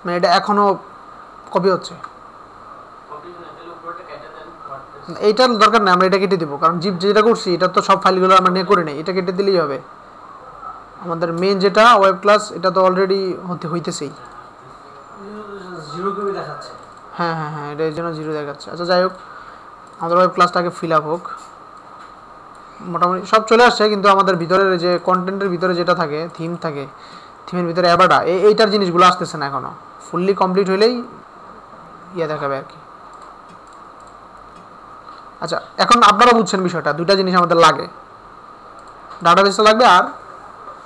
মানে এটা এখনো কপি হচ্ছে, এইটার দরকার নেই, আমরা এটা কেটে দিব, কারণ জিপ যেটা করছি এটা তো সব ফাইলগুলো আমরা নিয়ে করে নেই, এটা কেটে দিলেই হবে। আমাদের মেন যেটা ওয়েব ক্লাস, এটা তো অলরেডি হইতেছেই, হ্যাঁ, এটার জন্য 0 দেখাচ্ছে। আচ্ছা যাই হোক, আমাদের ওয়েব ক্লাসটাকে ফিল আপ হোক, মোটামুটি সব চলে আসছে, কিন্তু আমাদের ভিতরের যে কন্টেন্টের ভিতরে যেটা থাকে, থিম থাকে, থিমের ভিতরে অ্যাবাটা, এইটার জিনিসগুলো আসতেছে না এখনও, ফুললি কমপ্লিট হইলেই দেখাবে আর কি। আচ্ছা, এখন আপনারা বুঝছেন বিষয়টা, দুইটা জিনিস আমাদের লাগে। ডাটাবেসটা লাগবে আর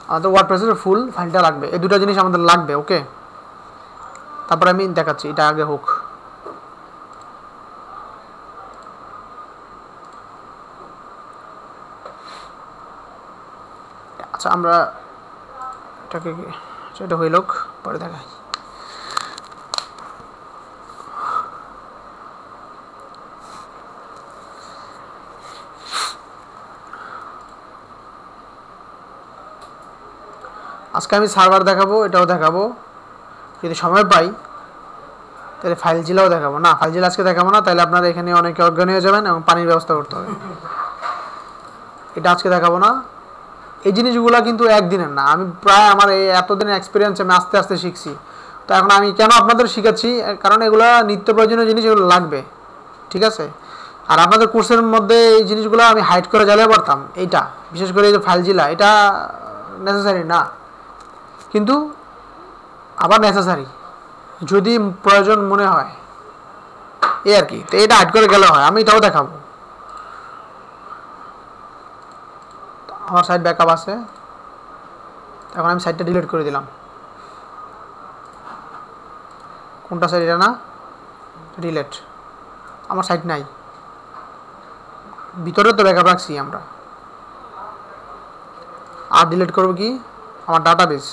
আমাদের ওয়ার্ডপ্রেসের ফুল ফাইলটা লাগবে, এই দুটো জিনিস আমাদের লাগবে। ওকে, তারপরে আমি দেখাচ্ছি, এটা আগে হোক। আচ্ছা আমরা এটাকে এটা হইল, পরে দেখাই। আজকে আমি সার্ভার দেখাবো, এটাও দেখাবো, যদি সময় পাই তাহলে ফাইল জিলাও দেখাবো। না, ফাইল জিলা আজকে দেখাবো না, তাহলে আপনারা এখানে অনেকে অজ্ঞান হয়ে যাবেন এবং পানির ব্যবস্থা করতে হবে। এটা আজকে দেখাবো না। এই জিনিসগুলো কিন্তু একদিনের না, আমি প্রায় আমার এই এতদিনের এক্সপিরিয়েন্স আমি আস্তে আস্তে শিখছি। তো এখন আমি কেন আপনাদের শিখাচ্ছি, কারণ এগুলো নিত্য প্রয়োজনীয় জিনিস, এগুলো লাগবে, ঠিক আছে। আর আপনাদের কোর্সের মধ্যে এই জিনিসগুলো আমি হাইড করে জ্বালিয়ে পারতাম, এইটা বিশেষ করে এই যে ফাইল জিলা, এটা নেসেসারি না, কিন্তু আবার নেসেসারি যদি প্রয়োজন মনে হয়, এই আর কি। তো এটা হাইড করে গেলে হয়, আমি এটাও দেখাবো। আমার সাইট ব্যাকআপ আছে, এখন আমি সাইটটা ডিলিট করে দিলাম। কোনটা সাইট, এটা না, ডিলিট। আমার সাইট নাই, ভিতরে তো ব্যাকআপ রাখছি আমরা। আর ডিলিট করবো কি, আমার ডাটাবেস,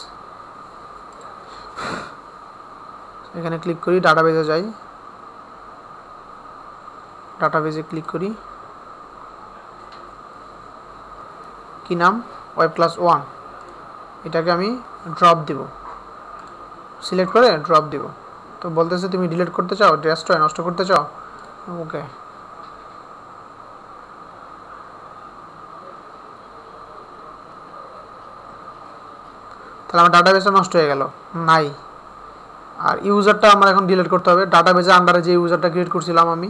এখানে ক্লিক করি, ডাটাবেসে যাই, ডাটাবেসে ক্লিক করি, কি নাম, ওয়েব ক্লাস 1, এটাকে আমি ড্রপ দিব, সিলেক্ট করে ড্রপ দিব। তো বলতেছে তুমি ডিলিট করতে চাও, ডেস্ট্রয় নষ্ট করতে চাও, ওকে। তাহলে আমার ডাটাবেসটা নষ্ট হয়ে গেল, নাই। আর ইউজারটা আমার এখন ডিলিট করতে হবে, ডাটাবেসের আন্ডারে যে ইউজারটা ক্রিয়েট করছিলাম আমি,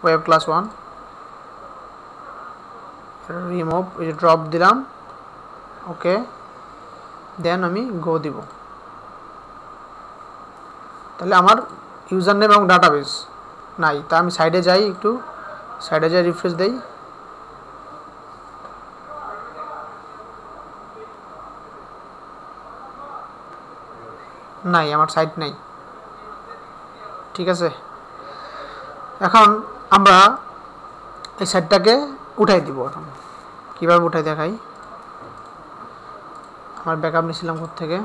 ওয়েব ক্লাস 1, রিমুভ, এই যে ড্রপ দিলাম, ওকে। দেন আমি গো দিব, তাহলে আমার ইউজার নেম এবং ডাটাবেস নাই। তা আমি সাইডে যাই, একটু সাইডে যাই, রিফ্রেশ দেই, নাই, আমার সাইট নাই, ঠিক আছে। এখন আমরা এই সাইটটাকে উঠাই দিব। এখন কীভাবে উঠাই দেখাই, আমার ব্যাকআপ নিয়েছিলাম কোত্থেকে,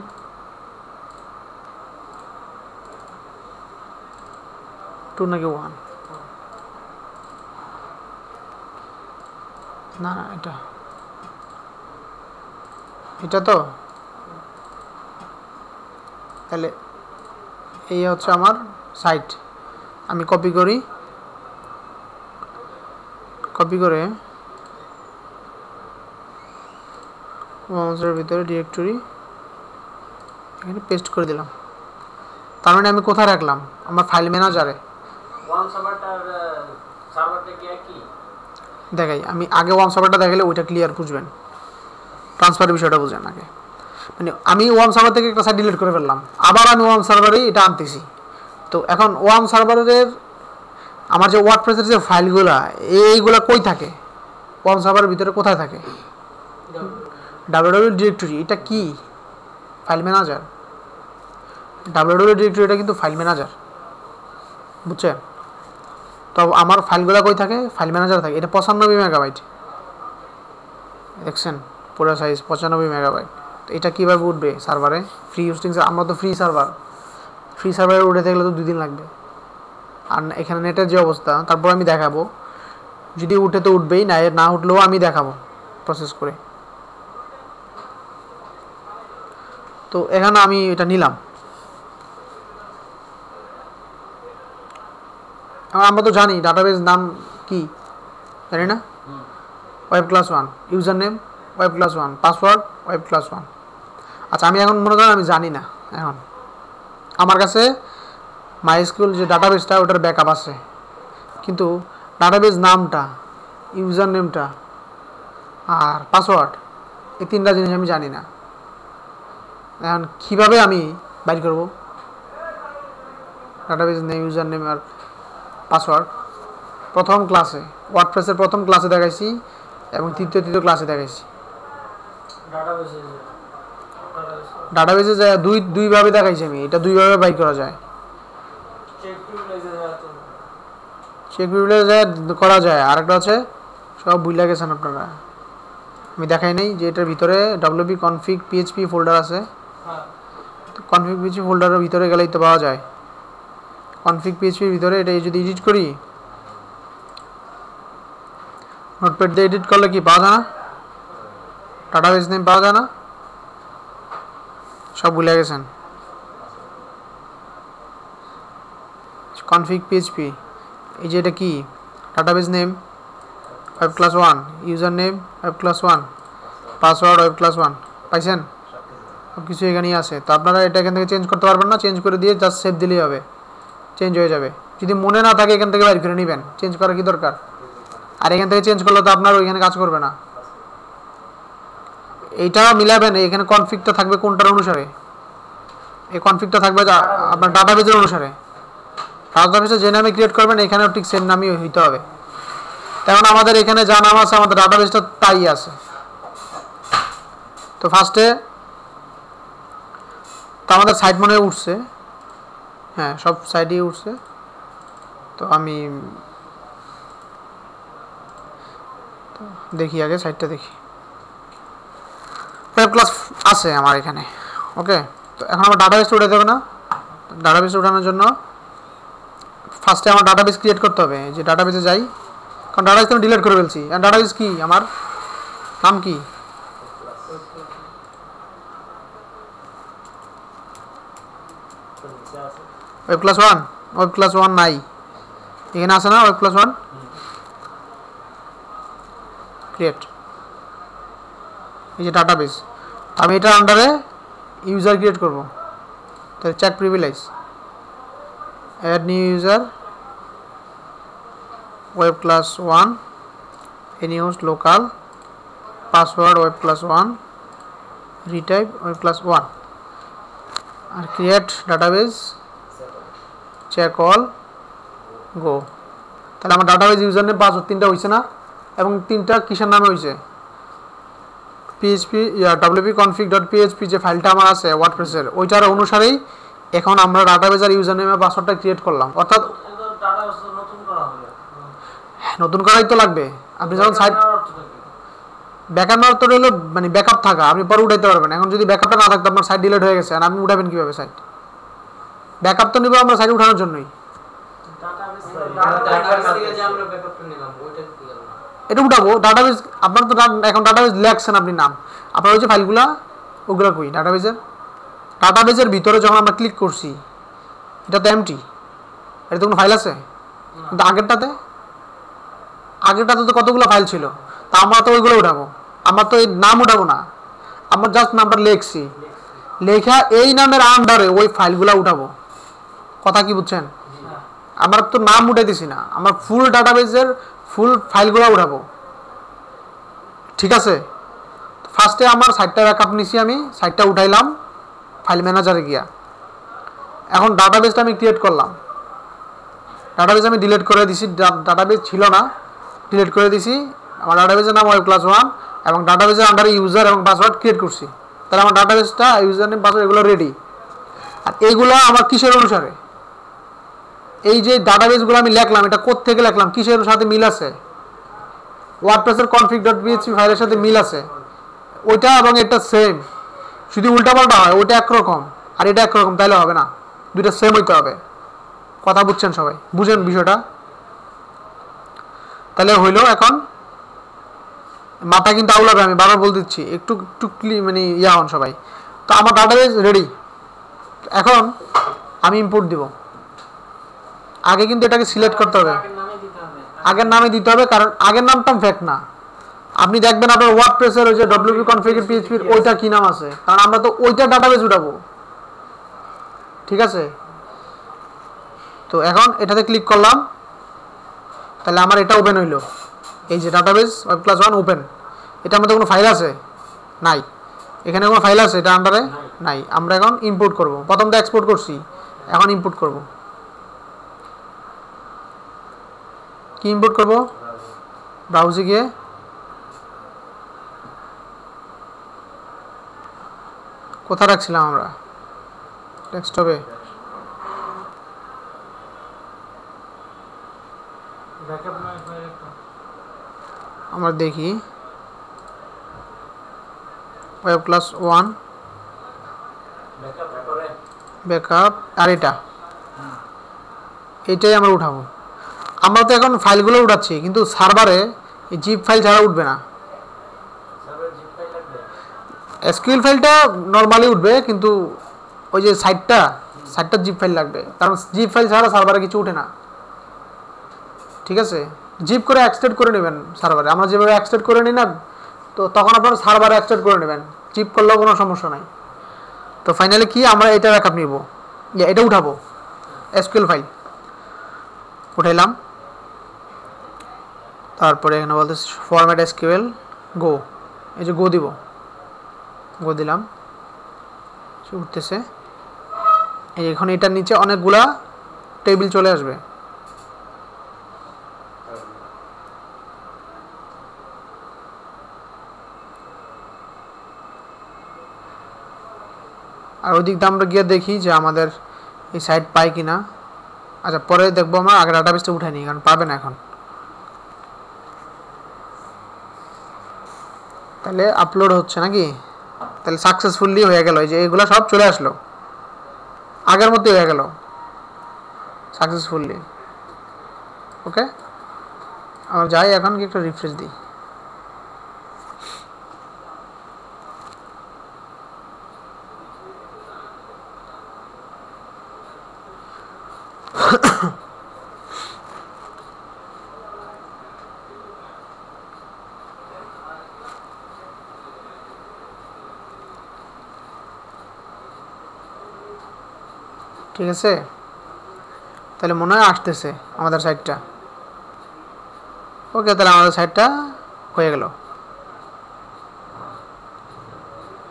টু নাকি 1, না না এটা এটা তো, তাহলে এই হচ্ছে আমার সাইট। আমি কপি করি, কপি করে মাউসের ভিতরে ডিরেক্টরি এখানে পেস্ট করে দিলাম। তার মানে আমি কোথায় রাখলাম, আমার ফাইল ম্যানেজারে। দেখাই, আমি আগে ওয়ান সার্ভারটা দেখালে ওইটা ক্লিয়ার বুঝবেন, ট্রান্সফারের বিষয়টা বুঝেন আগে। মানে আমি ওয়ান সার্ভার থেকে একটা সাইট ডিলিট করে ফেললাম, আবার আমি ওয়ান সার্ভারেই এটা আনতেছি। তো এখন ওয়ান সার্ভারের আমার যে ওয়ার্ডপ্রেসের যে ফাইলগুলো, এইগুলো কই থাকে, ওয়ান সার্ভারের ভিতরে কোথায় থাকে, ডাব্লিউডাব্লিউ ডিরেক্টরি। এটা কি, ফাইল ম্যানেজার। ডাব্লিউডাব্লিউ ডিরেক্টরি এটা কিন্তু ফাইল ম্যানেজার, বুঝছেন। তো আমার ফাইলগুলো কই থাকে, ফাইল ম্যানেজার থাকে। এটা 95 মেগাবাইট, দেখছেন পুরো সাইজ 95 মেগাবাইট। তো এটা কীভাবে উঠবে সার্ভারে, ফ্রি হোস্টিং, আমরা তো ফ্রি সার্ভার, ফ্রি সার্ভারে উঠে থাকলে তো 2 দিন লাগবে। আর এখানে নেটের যে অবস্থা, তারপর আমি দেখাবো, যদি উঠে তো উঠবেই, না উঠলেও আমি দেখাবো প্রসেস করে। তো এখানে আমি এটা নিলাম, আমরা তো জানি ডাটাবেস নাম কি, জানি না, web class 1, user name web class 1, password web class 1। আচ্ছা আমি এখন মনে করেন আমি জানি না, এখন আমার কাছে মাইস্কুল যে ডাটাবেসটা ওটার ব্যাকআপ আছে, কিন্তু ডাটাবেস নামটা, ইউজার নেমটা আর পাসওয়ার্ড, এই 3টা জিনিস আমি জানি না। এখন কীভাবে আমি বাইর করব ডাটাবেস নেম, ইউজার নেম আর পাসওয়ার্ড? প্রথম ক্লাসে, ওয়ার্ডপ্রেসের প্রথম ক্লাসে দেখাইছি এবং তৃতীয় ক্লাসে দেখাইছি। ডাটাবেসে যায় দুই ভাবে দেখাইছি আমি, এটা দুই ভাবে বাই করা যায়। চেক প্রিভিলেজে করা যায়, আরেকটা আছে সব ভুলে গেছেন আপনারা, আমি দেখাই নাই যে এটার ভিতরে wp config php ফোল্ডার আছে। config php ফোল্ডারের ভিতরে গেলেই তো পাওয়া যায়। config php এর ভিতরে এটা যদি এডিট করি, নোটপ্যাড দিয়ে এডিট করলে কি পাওয়া যায় না, ডাটাবেস নেম পাওয়া যায় না, সব ভুলে গেছেন। config php, এই যে এটা কি, database name web class 1, user name web class 1, password web class 1, পাইছেন? সব কিছু এখানেই আছে। তো আপনারা এটা এখান থেকে চেঞ্জ করতে পারবেন না, চেঞ্জ করে দিয়ে জাস্ট সেভ দিলেই হবে, চেঞ্জ হয়ে যাবে। যদি মনে না থাকে এখান থেকে বাইর করে নেবেন, চেঞ্জ করার কি দরকার, আর এখান থেকে চেঞ্জ করলে তো আপনার ওইখানে কাজ করবে না। এইটা মিলাবেন, এখানে কনফিগটা থাকবে কোনটার অনুসারে, এই কনফিগটা থাকবে আপনার ডাটাবেসের অনুসারে। ডাটাবেসে যে নামে ক্রিয়েট করবেন এখানেও ঠিক সেম নামই হইতে হবে। তেমন আমাদের এখানে যা নাম আছে আমাদের ডাটাবেসটা তাই আছে। তো ফার্স্টে তো আমাদের সাইট মনে উঠছে, হ্যাঁ সব সাইডেই উঠছে। তো আমি দেখি আগে সাইটটা দেখি, ওয়েব ক্লাস আছে আমার এখানে, ওকে। তো এখন আমার ডাটাবেসটা উঠে দেবে না, ডাটাবেস উঠানোর জন্য ফার্স্টে আমার ডাটাবেস ক্রিয়েট করতে হবে। যে ডাটাবেসে যাই, কারণ ডাটাবেস আমি ডিলিট করে ফেলছি। আর ডাটাবেস কি, আমার নাম কি, ওয়েব ক্লাস 1, ওয়েব ক্লাস 1 নাই এখানে, আছে না ওয়েব ক্লাস 1, ক্রিয়েট, এই যে ডাটাবেস। আমি এটা আন্ডারে ইউজার ক্রিয়েট করব, তাহলে check privilege, add new user, web class 1, any host local, password web class 1, retype web class 1, আর create database, check all, go. তাহলে আমার ডাটাবেস ইউজার নেম পাসওয়ার্ড তিনটা হয়েছে না, এবং তিনটা কিসের নামে হয়েছে, পিএইচপি wp config.php যে ফাইলটা আমার আছে ওয়ার্ডপ্রেসের, ওইটার অনুসারেই এখন আমরা ডাটাবেস আর ইউজার নেমের পাসওয়ার্ডটা ক্রিয়েট করলাম। অর্থাৎ নতুন করাই তো লাগবে। আপনি যখন সাইট ব্যাকআপ নেওয়ার তো হলো মানে ব্যাকআপ থাকা, আপনি পরে উঠাইতে পারবেন। এখন যদি ব্যাকআপটা না থাকতো, আপনার সাইট ডিলিট হয়ে গেছে, আর আপনি উঠাবেন কিভাবে সাইট? ব্যাকআপ তো নিব আমরা সাইট উঠানোর জন্যই, এটা উঠাবো ডাটাবেস। আপনার তো এখন ডাটাবেস লেখছেন আপনি নাম, আপনার ওই যে ফাইলগুলা ওগুলো কই ডাটাবেসের ভিতরে যখন আমরা ক্লিক করছি, এটা তো এমটি, এটা তো কোনো ফাইল আছে? কিন্তু আগেরটাতে তো কতগুলো ফাইল ছিল, তা আমরা তো ওইগুলো উঠাবো। আমরা তো এই নাম উঠাবো না, আমরা জাস্ট নাম্বার লিখছি, লেখা এই নামের আন্ডারে ওই ফাইলগুলো উঠাবো। কথা কি বুঝছেন? আমরা তো নাম উঠে দিছি না, আমরা ফুল ডাটাবেসের ফুল ফাইলগুলো উঠাবো, ঠিক আছে? ফার্স্টে আমার সাইটটা ব্যাকআপ নিছি, আমি সাইটটা উঠাইলাম ফাইল ম্যানেজারে গিয়া। এখন ডাটাবেসটা আমি ক্রিয়েট করলাম, ডাটাবেস আমি ডিলিট করে দিছি, ডাটাবেস ছিল না, ডিলিট করে দিছি। আমার ডাটাবেসের নাম ওয়েব ক্লাস 1 এবং ডাটাবেসের আন্ডারে ইউজার এবং পাসওয়ার্ড ক্রিয়েট করছি। তাহলে আমার ডাটাবেসটা ইউজার নেম পাসওয়ার্ড এগুলো রেডি। আর এইগুলো আমার কিসের অনুসারে, এই যে ডাটাবেসগুলো আমি লিখলাম, এটা কোথা থেকে লিখলাম, কিসের সাথে মিল আছে? ওয়ার্ডপ্রেসের config.php ফাইলের সাথে মিল আছে, ওইটা এবং এটা সেম। যদি উল্টাপাল্টা হয়, ওইটা একরকম আর এটা একরকম, তাইলে হবে না, দুইটা সেম হইতে হবে। কথা বুঝছেন সবাই? বুঝেন বিষয়টা? তাহলে হইলো। এখন মাথা কিন্তু আউলাবে, আমি বারবার বল দিচ্ছি, একটু একটু মানে ইয়া হন সবাই। তো আমার ডাটাবেস রেডি, এখন আমি ইম্পোর্ট দিব। আগে কিন্তু এটাকে সিলেক্ট করতে হবে, আগের নামে দিতে হবে, কারণ আগের নামটা ফ্যাক্ট না। আপনি দেখবেন আপনার ওয়ার্ডপ্রেসের ওই যে wp config.php ওইটা কি নাম আছে, কারণ আমরা তো ওইটা ডাটাবেস উঠাবো, ঠিক আছে? তো এখন এটাতে ক্লিক করলাম, তাহলে আমার এটা ওপেন হইলো, এই যে ডাটাবেস ওয়েব ক্লাস 1 ওপেন। এটার মধ্যে কোনো ফাইল আছে? নাই। এখানে কোনো ফাইল আছে এটা আন্ডারে? নাই। আমরা এখন ইম্পোর্ট করব, প্রথমটা এক্সপোর্ট করছি, এখন ইম্পোর্ট করব। কি ইম্পোর্ট করব? ব্রাউজে গিয়ে কোথায় রাখছিলাম আমরা? ডেস্কটপে। আমরা দেখি ওয়েব ক্লাস 1 ব্যাকআপ, আর এটাই আমরা উঠাবো। আমরা তো এখন ফাইলগুলো উঠাচ্ছি, কিন্তু সার্ভারে এই জিপ ফাইল ছাড়া উঠবে না। এসকিউএল ফাইলটা নর্মালি উঠবে, কিন্তু ওই যে সাইটটা জিপ ফাইল লাগবে, কারণ জিপ ফাইল ছাড়া সার্ভারে কিছু উঠে না। ঠিক আছে, জিপ করে এক্সটেন্ড করে নেবেন সার্ভারে, আমরা যেভাবে এক্সটেন্ড করে নিই না, তো তখন আপনারা সার্ভারে এক্সটেন্ড করে নেবেন, জিপ করলেও কোনো সমস্যা নাই। তো ফাইনালি কি আমরা এটা ব্যাকআপ নিব, এটা উঠাবো, এসকিউএল ফাইল উঠাইলাম। তারপরে এখানে বলতেছে ফরম্যাট এসকিউএল গো, এই যে গো দিব, গো দিলাম, উঠতেছে। এখন এটার নিচে অনেকগুলা টেবিল চলে আসবে। আর ওই দিক দিয়ে আমরা গিয়ে দেখি যে আমাদের এই সাইট পাই কিনা। আচ্ছা, পরে দেখবো, আমরা আগে ডাটাবেসটা উঠাই নিই, কারণ পাবে না এখন। তাহলে আপলোড হচ্ছে নাকি? তাহলে সাকসেসফুলি হয়ে গেল, যে এগুলো সব চলে আসলো, আগের মতোই হয়ে গেল সাকসেসফুলি। ওকে, আমরা যাই এখন কি একটা রিফ্রেশ দিই। ঠিক আছে, তাহলে মনে হয় আসতেছে আমাদের সাইটটা। ওকে, তাহলে আমাদের সাইটটা হয়ে গেল।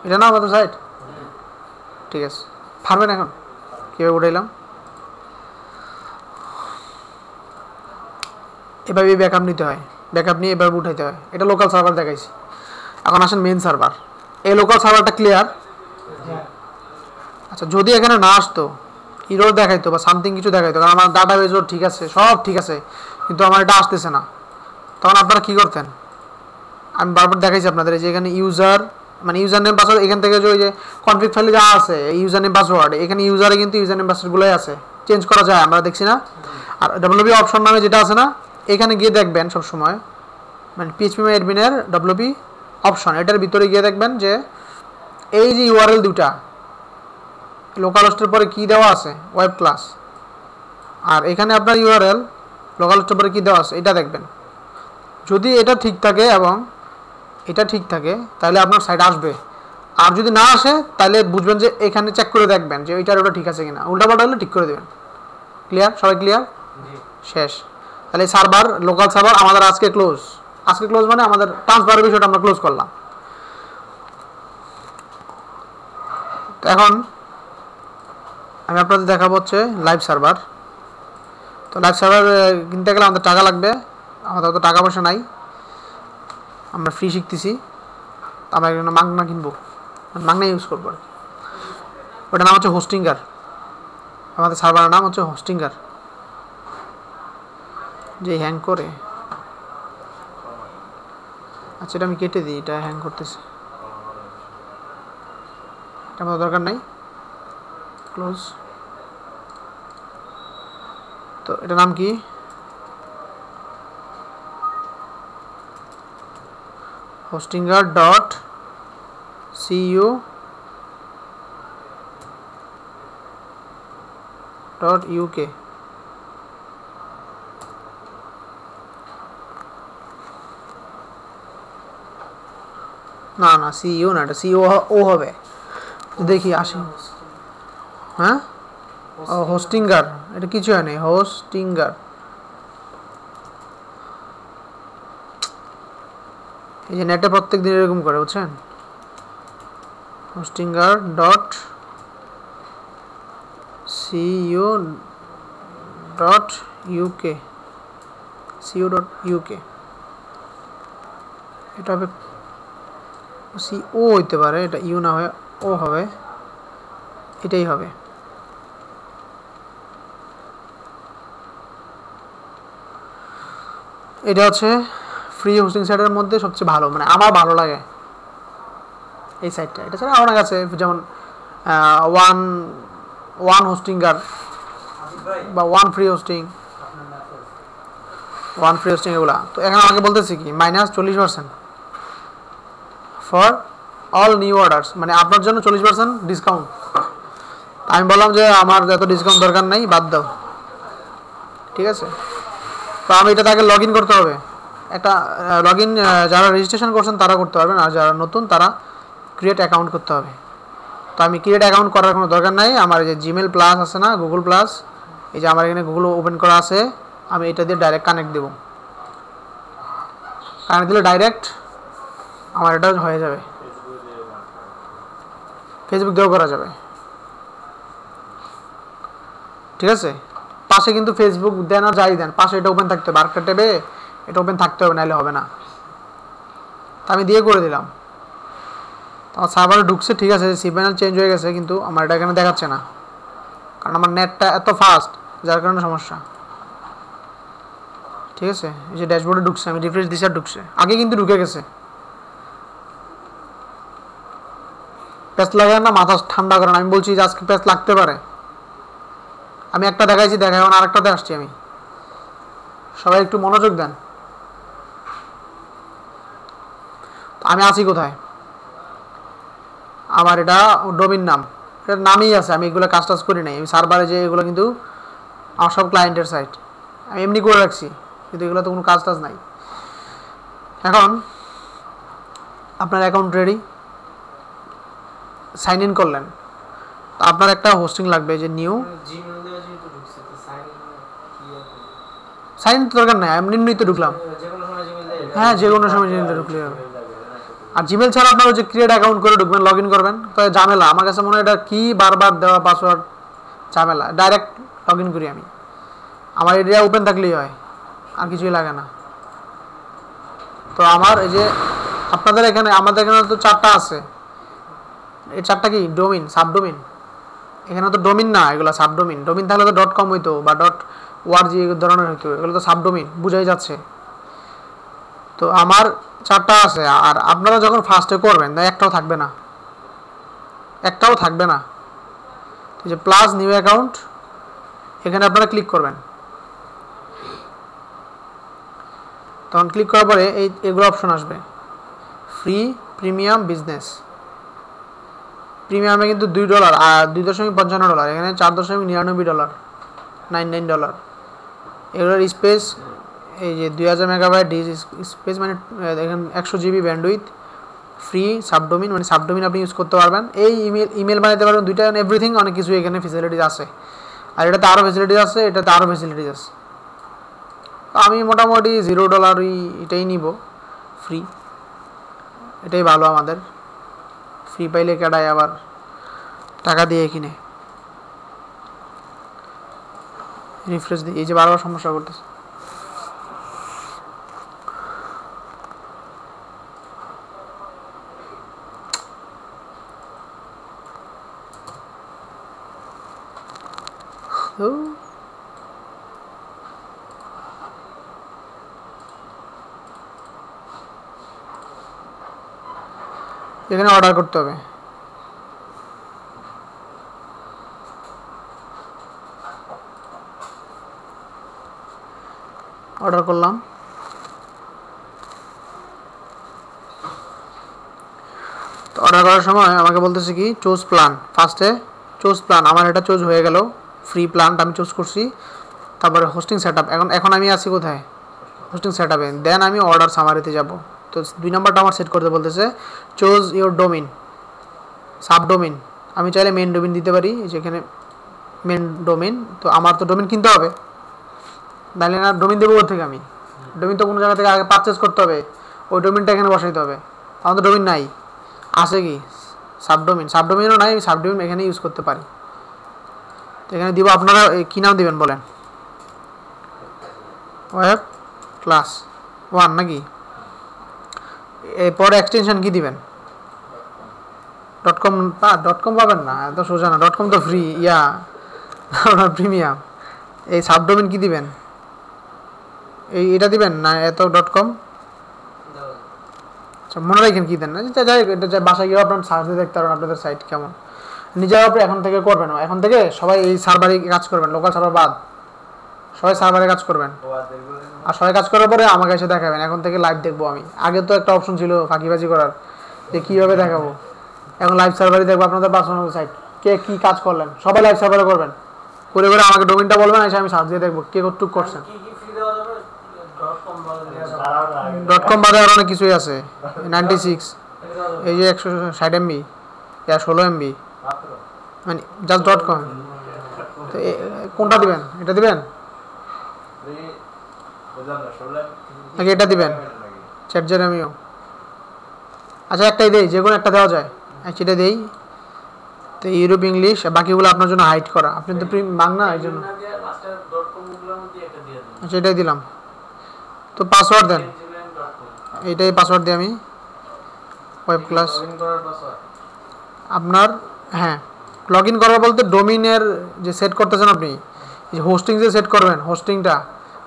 এটা না আমাদের সাইট? ঠিক আছে, পারবেন এখন কীভাবে উঠাইলাম। এভাবে ব্যাকআপ নিতে হয়, ব্যাকআপ নিয়ে এভাবে উঠাইতে হয়। এটা লোকাল সার্ভার দেখাইছি। এখন আসেন মেন সার্ভার। এই লোকাল সার্ভারটা ক্লিয়ার? আচ্ছা, যদি এখানে না আসতো, ইরর দেখাইতো বা সামথিং কিছু দেখাইতো, কারণ আমার ডাটাবেজও ঠিক আছে, সব ঠিক আছে, কিন্তু আমার এটা আসতেছে না, তখন আপনারা কী করতেন? আমি বারবার দেখাইছি আপনাদের, যে এখানে ইউজার, মানে ইউজার নেম পাসওয়ার্ড, এখান থেকে যে ওই যে কনফিগ ফাইলে যা আছে ইউজার নেম পাসওয়ার্ড, এখানে ইউজারে কিন্তু ইউজার নেম পাসওয়ার্ডগুলোই আছে, চেঞ্জ করা যায়, আমরা দেখছি না। আর ডব্লিউপি অপশন নামে যেটা আছে না, এখানে গিয়ে দেখবেন সবসময়, মানে পিএইচপি অ্যাডমিনের ডব্লিউপি অপশন, এটার ভিতরে গিয়ে দেখবেন যে এই যে ইউআরএল দুটা, লোকাল হোস্টের পরে কী দেওয়া আছে, ওয়েব ক্লাস, আর এখানে আপনার ইউআরএল লোকাল হোস্টের পরে কী দেওয়া আছে, এটা দেখবেন। যদি এটা ঠিক থাকে এবং এটা ঠিক থাকে, তাহলে আপনার সাইট আসবে। আর যদি না আসে, তাহলে বুঝবেন যে এখানে চেক করে দেখবেন যে ওইটার ওটা ঠিক আছে কিনা, উল্টাপাল্টা হলে ঠিক করে দেবেন। ক্লিয়ার? সবাই ক্লিয়ার? শেষ। তাহলে সার্ভার, লোকাল সার্ভার আমাদের আজকে ক্লোজ। আজকে ক্লোজ মানে আমাদের ট্রান্সফারের বিষয়টা আমরা ক্লোজ করলাম। এখন আমি আপনাদের দেখাবো হচ্ছে লাইভ সার্ভার। তো লাইভ সার্ভার কিনতে গেলে আমাদের টাকা লাগবে, আমাদের অত টাকা পয়সা নাই, আমরা ফ্রি শিখতেছি, আমরা এখানে মাগনা কিনবো, মাগনা ইউজ করবো আর কি। ওটার নাম হচ্ছে হোস্টিঙ্গার, আমাদের সার্ভারের নাম হচ্ছে হোস্টিঙ্গার। যে হ্যাং করে, আচ্ছা এটা আমি কেটে দিই, এটা হ্যাং করতেছে, এটা আমাদের দরকার নাই, ক্লোজ। তো এটার নাম কি? Hostinger dot CU dot UK. না না, সিইউ না, এটা সিইও ও হবে, দেখি আসি। হ্যাঁ, ও হোস্টিঙ্গার, এটা কিছু হয় না, হোস্টিঙ্গার। এই যে নেটে প্রত্যেক দিন এরকম করে, বুঝছেন? Hostinger dot CU dot UK, CU dot UK, এটা হবে সিও হইতে পারে, এটা ইউ না হয়ে ও হবে। এটাই হবে। এটা হচ্ছে ফ্রি হোস্টিং সাইটের মধ্যে সবচেয়ে ভালো, মানে আমার ভালো লাগে এই সাইটটা। এটা ছাড়া অনেক আছে, যেমন ওয়ান ওয়ান হোস্টিংগার বা ওয়ান ফ্রি হোস্টিং এগুলা। তো এখানে আমাকে বলতেছি কি -40% ফর অল নিউ অর্ডার্স, মানে আপনার জন্য 40% ডিসকাউন্ট। আমি বললাম যে আমার এত ডিসকাউন্ট দরকার নাই, বাদ দাও, ঠিক আছে। তো আমি এটা তাকে লগ ইন করতে হবে, একটা লগ ইন যারা রেজিস্ট্রেশন করছেন তারা করতে পারবেন, আর যারা নতুন তারা ক্রিয়েট অ্যাকাউন্ট করতে হবে। তো আমি ক্রিয়েট অ্যাকাউন্ট করার কোনো দরকার নাই, আমার এই যে জিমেল প্লাস আছে না, গুগল প্লাস, এই যে আমার এখানে গুগল ওপেন করা আছে, আমি এটা দিয়ে ডাইরেক্ট কানেক্ট দেবো। কানেক্ট দিলে ডাইরেক্ট আমার এটা হয়ে যাবে, ফেসবুক দিয়েও করা যাবে, ঠিক আছে। পাশে কিন্তু ফেসবুক দেন আর যাই দেন, পাশে এটা ওপেন থাকতে হবে, আরেকটা ট্যাবে এটা ওপেন থাকতে হবে, নাহলে হবে না। তা আমি দিয়ে করে দিলাম, আমার সার্ভারে ঢুকছে, ঠিক আছে, সিগন্যাল চেঞ্জ হয়ে গেছে, কিন্তু আমার এটা এখানে দেখাচ্ছে না, কারণ আমার নেটটা এত ফাস্ট, যার কারণে সমস্যা, ঠিক আছে। এই যে ড্যাশবোর্ডে ঢুকছে, আমি রিফ্রেশ দিছি আর ঢুকছে, আগে কিন্তু ঢুকে গেছে। প্যাচ লাগায় না, মাথা ঠান্ডা করেন, আমি বলছি যে আজকে প্যাচ লাগতে পারে, আমি একটা দেখাইছি, এখন আরেকটাতে আসছি আমি, সবাই একটু মনোযোগ দেন। আমি আছি কোথায়, আমার এটা ডোমিন নাম, এটার নামই আছে, আমি এগুলো কাজ টাজ করি নাই, আমি সার্ভারে যে এগুলো কিন্তু আমার সব ক্লায়েন্টের সাইট, আমি এমনি করে রাখছি, কিন্তু এগুলো তো কোনো কাজ টাজ নাই। এখন আপনার অ্যাকাউন্ট রেডি, সাইন ইন করলেন, তো আপনার একটা হোস্টিং লাগবে, যে নিউ সাইন ইন দরকার নাই, আমি নিম্নই ঢুকলাম, হ্যাঁ যে কোনো সময় জিমেল ঢুকলে হবে। আর জিমেল ছাড়া আপনার যে ক্রিয়েট অ্যাকাউন্ট করে ঢুকবেন, লগ ইন করবেন, তো ঝামেলা, আমার কাছে মনে হয় এটা কি বারবার দেওয়া পাসওয়ার্ড ঝামেলা, ডাইরেক্ট লগ ইন করি আমি, আমার এরিয়া ওপেন থাকলেই হয়, আর কিছুই লাগে না। তো আমার এই যে আপনাদের এখানে, আমাদের এখানে তো 4টা আছে, এই 4টা কি ডোমিন, সাবডোমিন, এখানে তো ডোমিন না, এগুলো সাবডোমিন, ডোমিন থাকলে তো .com হইতো বা .org ধরনের হইতো, এগুলো তো সাবডোমিন, বুঝাই যাচ্ছে। তো আমার 4টা আছে, আর আপনারা যখন ফার্স্টে করবেন একটাও থাকবে না, যে প্লাস নিউ অ্যাকাউন্ট, এখানে আপনারা ক্লিক করবেন, তখন ক্লিক করার পরে এগুলো অপশন আসবে, ফ্রি, প্রিমিয়াম, বিজনেস। প্রিমিয়ামে কিন্তু $2 আর $2.55, এখানে $4.99, $99। এগুলোর স্পেস এই যে 2000 মেগাবাইট স্পেস, মানে এখানে 100 GB ব্যান্ডউইথ, ফ্রি, সাবডোমিন, মানে সাবডোমিন আপনি ইউজ করতে পারবেন, এই ইমেল বানাতে পারবেন, দুইটা এভরিথিং, অনেক কিছু এখানে ফেসিলিটিস আছে, আর এটাতে আরও ফেসিলিটিস আছে, এটাতে আরও ফেসিলিটিস আছে। আমি মোটামুটি $0 এটাই নিব, ফ্রি, এটাই ভালো আমাদের, ফ্রি পাইলে কেডায় আবার টাকা দিয়ে কিনে। রিফ্রেশ দিই, এই যে বারবার সমস্যা করতেছে, এখানে অর্ডার করতে হবে, অর্ডার করলাম, তো অর্ডার করার সময় আমাকে বলতেছে কি চুজ প্ল্যান, ফার্স্টে চুজ প্ল্যান, আমার এটা চুজ হয়ে গেল, ফ্রি প্ল্যানটা আমি চুজ করছি। তারপরে হোস্টিং সেটআপ, এখন আমি আছি কোথায়, হোস্টিং সেটআপে, দেন আমি অর্ডার সামারিতে যাব। তো 2 নাম্বারটা আমার সেট করতে বলতেছে, চুজ ইওর ডোমিন, সাবডোমিন, আমি চাইলে মেন ডোমিন দিতে পারি, যেখানে মেন ডোমিন, তো আমার তো ডোমিন কিনতে হবে, নাহলে না ডোমিন দেবো ওর থেকে, আমি ডোমিন তো কোনো জায়গা থেকে আগে পারচেস করতে হবে, ওই ডোমিনটা এখানে বসাইতে হবে, আমার তো ডোমিন নাই, আছে কি সাবডোমিনও নাই, আমি সাবডোমিন এখানে ইউজ করতে পারি। তো এখানে দিব, আপনারা কী নাম দিবেন বলেন, ওয়েব ক্লাস 1 নাকি, এরপর এক্সটেনশন কি দিবেন, ডট কম পাবেন না, এত সোজা না। ডট কম তো ফ্রি, আপনার প্রিমিয়াম। এই সাবডোমেন কি দিবেন, এটা দিবেন না এত ডট কম। আচ্ছা মনে রাখেন কি দেন না, যাই এটা বাসায় গিয়ে আপনার সার্চ দিয়ে দেখতে পারবেন আপনাদের সাইট কেমন। নিজেরা আপনি এখন থেকে করবেন, এখন থেকে সবাই এই সার্ভারে কাজ করবেন, লোকাল সার্ভার বাদ, সবাই সার্ভারে কাজ করবেন। আর সবাই কাজ করার পরে আমাকে এসে দেখাবেন। এখন থেকে লাইভ দেখবো আমি। আগে তো একটা অপশন ছিল ফাঁকিবাজি করার, যে কীভাবে দেখাবো। এখন লাইভ সার্ভারে দেখবো আপনাদের পার্সোনাল সাইট, কে কী কাজ করলেন, সবাই লাইভ সার্ভারে করবেন। করে আমাকে ডোমেনটা বলবেন, এসে আমি সার্চ দিয়ে দেখবো কে কতটুকু করছেন। ডট কম বাদে আর অনেক কিছুই আছে, 96, এই যে 160 MB, 16 MB, মানে জাস্ট ডট কম। তো কোনটা দিবেন, এটা দিবেন নাকি এটা দিবেন, চ্যাটজের আমিও। আচ্ছা একটাই দেই, যে কোনো একটা দেওয়া যায়, সেটা দেই। তো ইউরোপ ইংলিশ, বাকিগুলো আপনার জন্য হাইড করা, আপনি তো বাংলা এই জন্য। আচ্ছা এটাই দিলাম। তো পাসওয়ার্ড দেন, এইটাই পাসওয়ার্ড দিই আমি, ওয়েব ক্লাস আপনার। হ্যাঁ লগ ইন করার বলতে ডোমিনের যে সেট করতেছেন আপনি, যে হোস্টিং যে সেট করবেন, হোস্টিংটা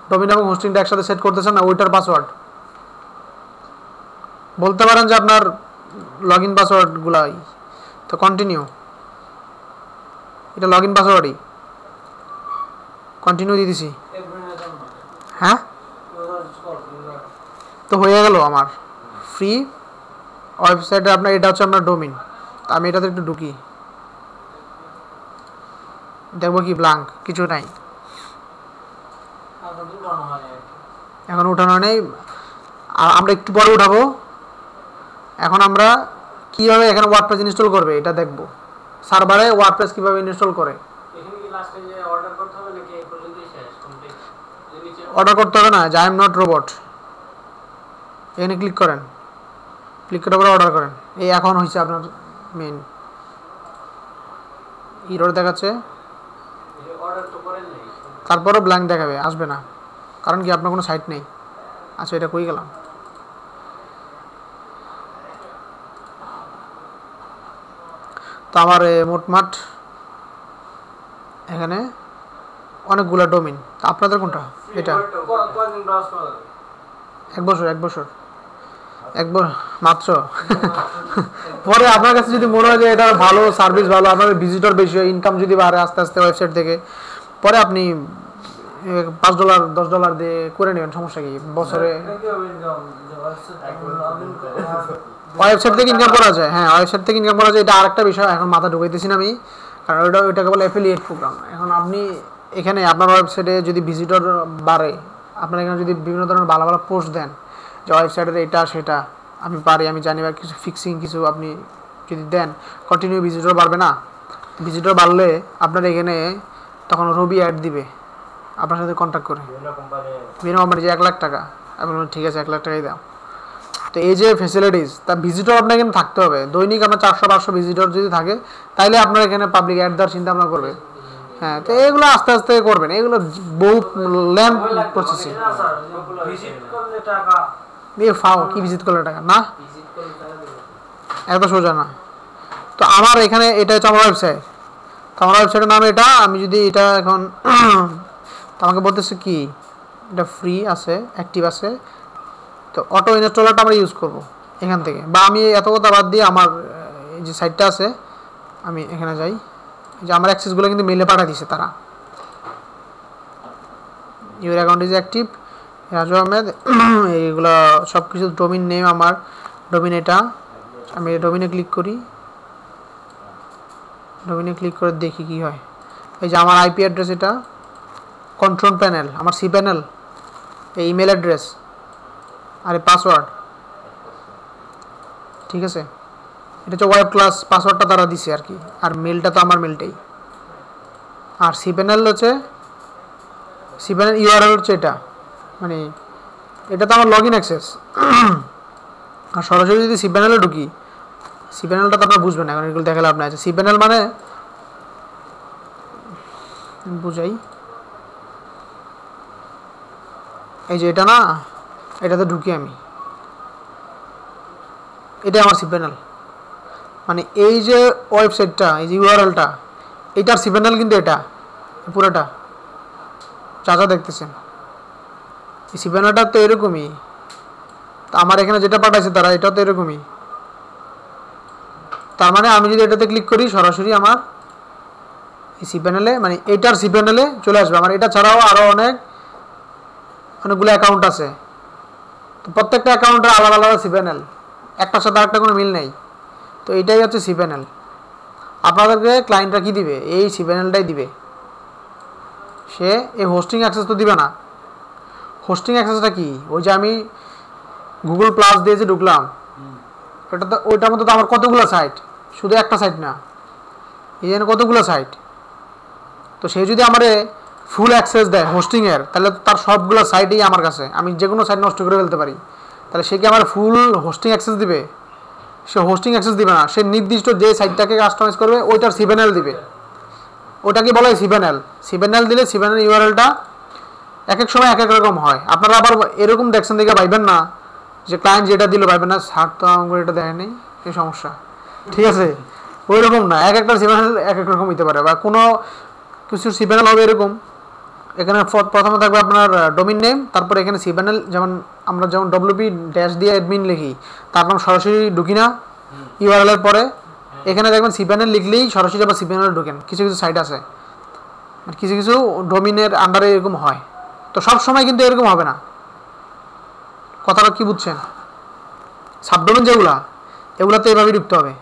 ডোমিন এবং হোস্টিংটা একসাথে সেট করতেছেন না, ওইটার পাসওয়ার্ড বলতে পারেন যে আপনার লগ ইন পাসওয়ার্ডগুলাই। তো কন্টিনিউ, এটা লগ ইন পাসওয়ার্ডই, কন্টিনিউ দিয়ে দিছি। হ্যাঁ তো হয়ে গেল আমার ফ্রি ওয়েবসাইটে আপনার। এটা হচ্ছে আপনার ডোমিন। আমি এটাতে একটু ঢুকি, দেখবো কি ব্ল্যাঙ্ক, কিছু নাই, এখন উঠানো নেই। আমরা একটু পরে উঠাবো। এখন আমরা কীভাবে এখানে ওয়ার্ডপ্রেস ইনস্টল করবে এটা দেখবো, সার্ভারে ওয়ার্ডপ্রেস কীভাবে ইনস্টল করে। অর্ডার করতে হবে না, যে আই এম নট রোবট, এখানে ক্লিক করেন, ক্লিক করার পরে অর্ডার করেন। এই এখন হয়েছে আপনার মেইন ইরর দেখাচ্ছে, তারপরও ব্ল্যাঙ্ক দেখাবে, আসবে না, কারণ কি আপনার কোনো সাইট নেই। আচ্ছা এটা কই গেলাম, তো আমার মোটমাট এখানে অনেকগুলো ডোমিন। তা আপনাদের কোনটা, এটা 1 বছর মাত্র। পরে আপনার কাছে যদি মনে হয় যে এটা ভালো সার্ভিস, ভালো আপনার ভিজিটর বেশি হয়, ইনকাম যদি বাড়ে আস্তে আস্তে ওয়েবসাইট থেকে, পরে আপনি $5 $10 দিয়ে করে নেবেন, সমস্যা কি। বছরে ওয়েবসাইট থেকে ইনকাম করা যায়, হ্যাঁ ওয়েবসাইট থেকে ইনকাম করা যায়। এটা আরেকটা বিষয়, এখন মাথা ঢুকাইতেছি না আমি, কারণ ওইটাকে বলে অ্যাফিলিয়েট প্রোগ্রাম। এখন আপনি এখানে আপনার ওয়েবসাইটে যদি ভিজিটর বাড়ে, আপনার এখানে যদি বিভিন্ন ধরনের ভালো ভালো পোস্ট দেন, যে ওয়েবসাইটের এটা সেটা আমি পারি, আমি জানি, বা কিছু ফিক্সিং কিছু আপনি যদি দেন, কন্টিনিউ ভিজিটর বাড়বে না। ভিজিটর বাড়লে আপনার এখানে তখন রবি অ্যাড দিবে আপনার সাথে কন্ট্যাক্ট করে, বিভিন্ন কোম্পানি, যে 1 লাখ টাকা, আপনি ঠিক আছে 1 লাখ টাকাই দাও। তো এই যে ফ্যাসিলিটিস, তা ভিজিটর আপনার এখানে থাকতে হবে। দৈনিক আপনার 400-500 ভিজিটর যদি থাকে, তাইলে আপনার এখানে পাবলিক অ্যাড দেওয়ার চিন্তা ভাবনা করবে। হ্যাঁ তো এগুলো আস্তে আস্তে করবেন, এগুলো বহু ল্যাম্প প্রসেসিং। ফাও কি ভিজিট করলে টাকা না, এত সোজা না। তো আমার এখানে এটা হচ্ছে আমার ওয়েবসাইট, তো আমার ওয়েবসাইটের নাম এটা। আমি যদি এটা এখন তো আমাকে বলতেছে কি, এটা ফ্রি আছে, অ্যাক্টিভ আছে, তো অটো ইনস্টলারটা আমরা ইউজ করব এখান থেকে। বা আমি এত কথা বাদ দিয়ে আমার এই যে সাইটটা আছে, আমি এখানে যাই, যে আমার অ্যাক্সেসগুলো কিন্তু মেলে পাঠিয়ে দিছে তারা। Your account is active, Raju Ahmed, এইগুলো সব কিছু। ডোমিন নেম আমার, ডোমিন এটা, আমি ডোমিনে ক্লিক করি, ডোমিনে ক্লিক করে দেখি কি হয়। এই যে আমার আইপি অ্যাড্রেস, এটা কন্ট্রোল প্যানেল, আমার সি প্যানেল, এই ইমেল অ্যাড্রেস, আর এই পাসওয়ার্ড, ঠিক আছে। এটা হচ্ছে ওয়েব ক্লাস, পাসওয়ার্ডটা তারা দিছে আর কি, আর মেলটা তো আমার মেলটাই। আর সি প্যানেল হচ্ছে, সি প্যানেল ইউআরএল হচ্ছে এটা, মানে এটা তো আমার লগ ইন অ্যাক্সেস। আর সরাসরি যদি সি প্যানেলে ঢুকি, সি প্যানেলটা তো আপনার বুঝবেন না, এখন এগুলো দেখালে আপনার আছে। সি প্যানেল মানে বুঝাই, এই যে এটা না, এটাতে ঢুকি আমি, এটাই আমার সি প্যানেল। মানে এই যে ওয়েবসাইটটা, এই যে ইউআরএলটা, এটার সিগন্যাল কিন্তু এটা পুরোটা যা যা দেখতেছেন, এই সিগন্যালটা তো এরকমই। তো আমার এখানে যেটা পাঠাইছে তারা, এটাও তো এরকমই। তার মানে আমি যদি এটাতে ক্লিক করি সরাসরি আমার এই সি প্যানেলে, মানে এটার সি প্যানেলে চলে আসবে। আমার এটা ছাড়াও আরও অনেকগুলো অ্যাকাউন্ট আছে, তো প্রত্যেকটা অ্যাকাউন্টের আলাদা আলাদা সি প্যানেল, একটার সাথে আরেকটা কোনো মিল নেই। তো এইটাই হচ্ছে সি প্যানেল। আপনাদেরকে ক্লায়েন্টরা কী দিবে? এই সি প্যানেলটাই দিবে। সে এই হোস্টিং অ্যাক্সেস তো দিবে না। হোস্টিং অ্যাক্সেসটা কি? ওই যে আমি গুগল প্লাস দিয়ে যে ঢুকলাম, ওটা তো ওইটার মধ্যে তো আমার কতগুলো সাইট, শুধু একটা সাইট না, এই জন্য কতগুলো সাইট। তো সে যদি আমারে ফুল অ্যাক্সেস দেয় হোস্টিংয়ের, তাহলে তার সবগুলো সাইটেই আমার কাছে, আমি যে কোনো সাইট নষ্ট করে ফেলতে পারি। তাহলে সে কি আমার ফুল হোস্টিং অ্যাক্সেস দিবে? সে হোস্টিং অ্যাক্সেস দিবে না। সে নির্দিষ্ট যে সাইটটাকে কাস্টমাইজ করবে ওইটার সিপ্যানেল দিবে। ওটাকে বলা হয় সিপ্যানেল। সিপ্যানেল দিলে সিপ্যানেল ইউআরএলটা এক এক সময় এক এক রকম হয়। আপনারা আবার এরকম দেখছেন দেখে ভাইবেন না যে ক্লায়েন্ট যেটা দিল ভাইবেন না স্যার তো আমার এটা দেয় নেই, এই সমস্যা, ঠিক আছে? ওই রকম না, এক একটা সিপ্যানেল এক এক রকম হইতে পারে, বা কোনো কিছু সিপ্যানেল হবে এরকম। এখানে প্রথমে থাকবে আপনার ডোমিন নেম, তারপরে এখানে সিপ্যানেল, যেমন আমরা যেমন ডব্লিউপি ড্যাশ দিয়ে অ্যাডমিন লিখি, তার নাম সরাসরি ঢুকি না ইউআরএল এর পরে, এখানে দেখবেন সিপ্যানেল লিখলেই সরাসরি আবার সিপ্যানেল ঢুকেন। কিছু কিছু সাইট আছে, কিছু কিছু ডোমিনের আন্ডারে এরকম হয়। তো সব সময় কিন্তু এরকম হবে না। কথাটা কি বুঝছেন? সাবডোমেন যেগুলা, এগুলাতে এভাবেই ঢুকতে হবে।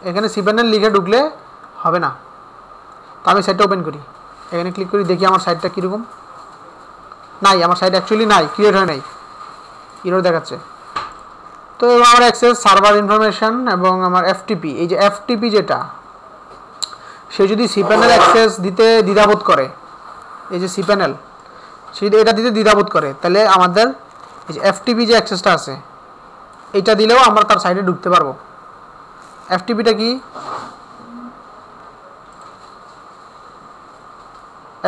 এখানে সিপ্যানেল লিখে ঢুকলে হবে না। তো আমি সাইটটা ওপেন করি, এখানে ক্লিক করি, দেখি আমার সাইটটা কীরকম। নাই, আমার সাইট অ্যাকচুয়ালি নাই, ক্রিয়েট হয় নাই, এরর দেখাচ্ছে। তো আমার অ্যাক্সেস সার্ভার ইনফরমেশন এবং আমার এফটিপি, এই যে এফটিপি যেটা, সে যদি সিপ্যানেল অ্যাক্সেস দিতে দ্বিধাবোধ করে, এই যে সিপ্যানেল, সে যদি এটা দিতে দ্বিধাবোধ করে, তাহলে আমাদের এই যে এফটিপি যে অ্যাক্সেসটা আছে, এটা দিলেও আমরা তার সাইটে ঢুকতে পারবো। এফটিপিটা কি?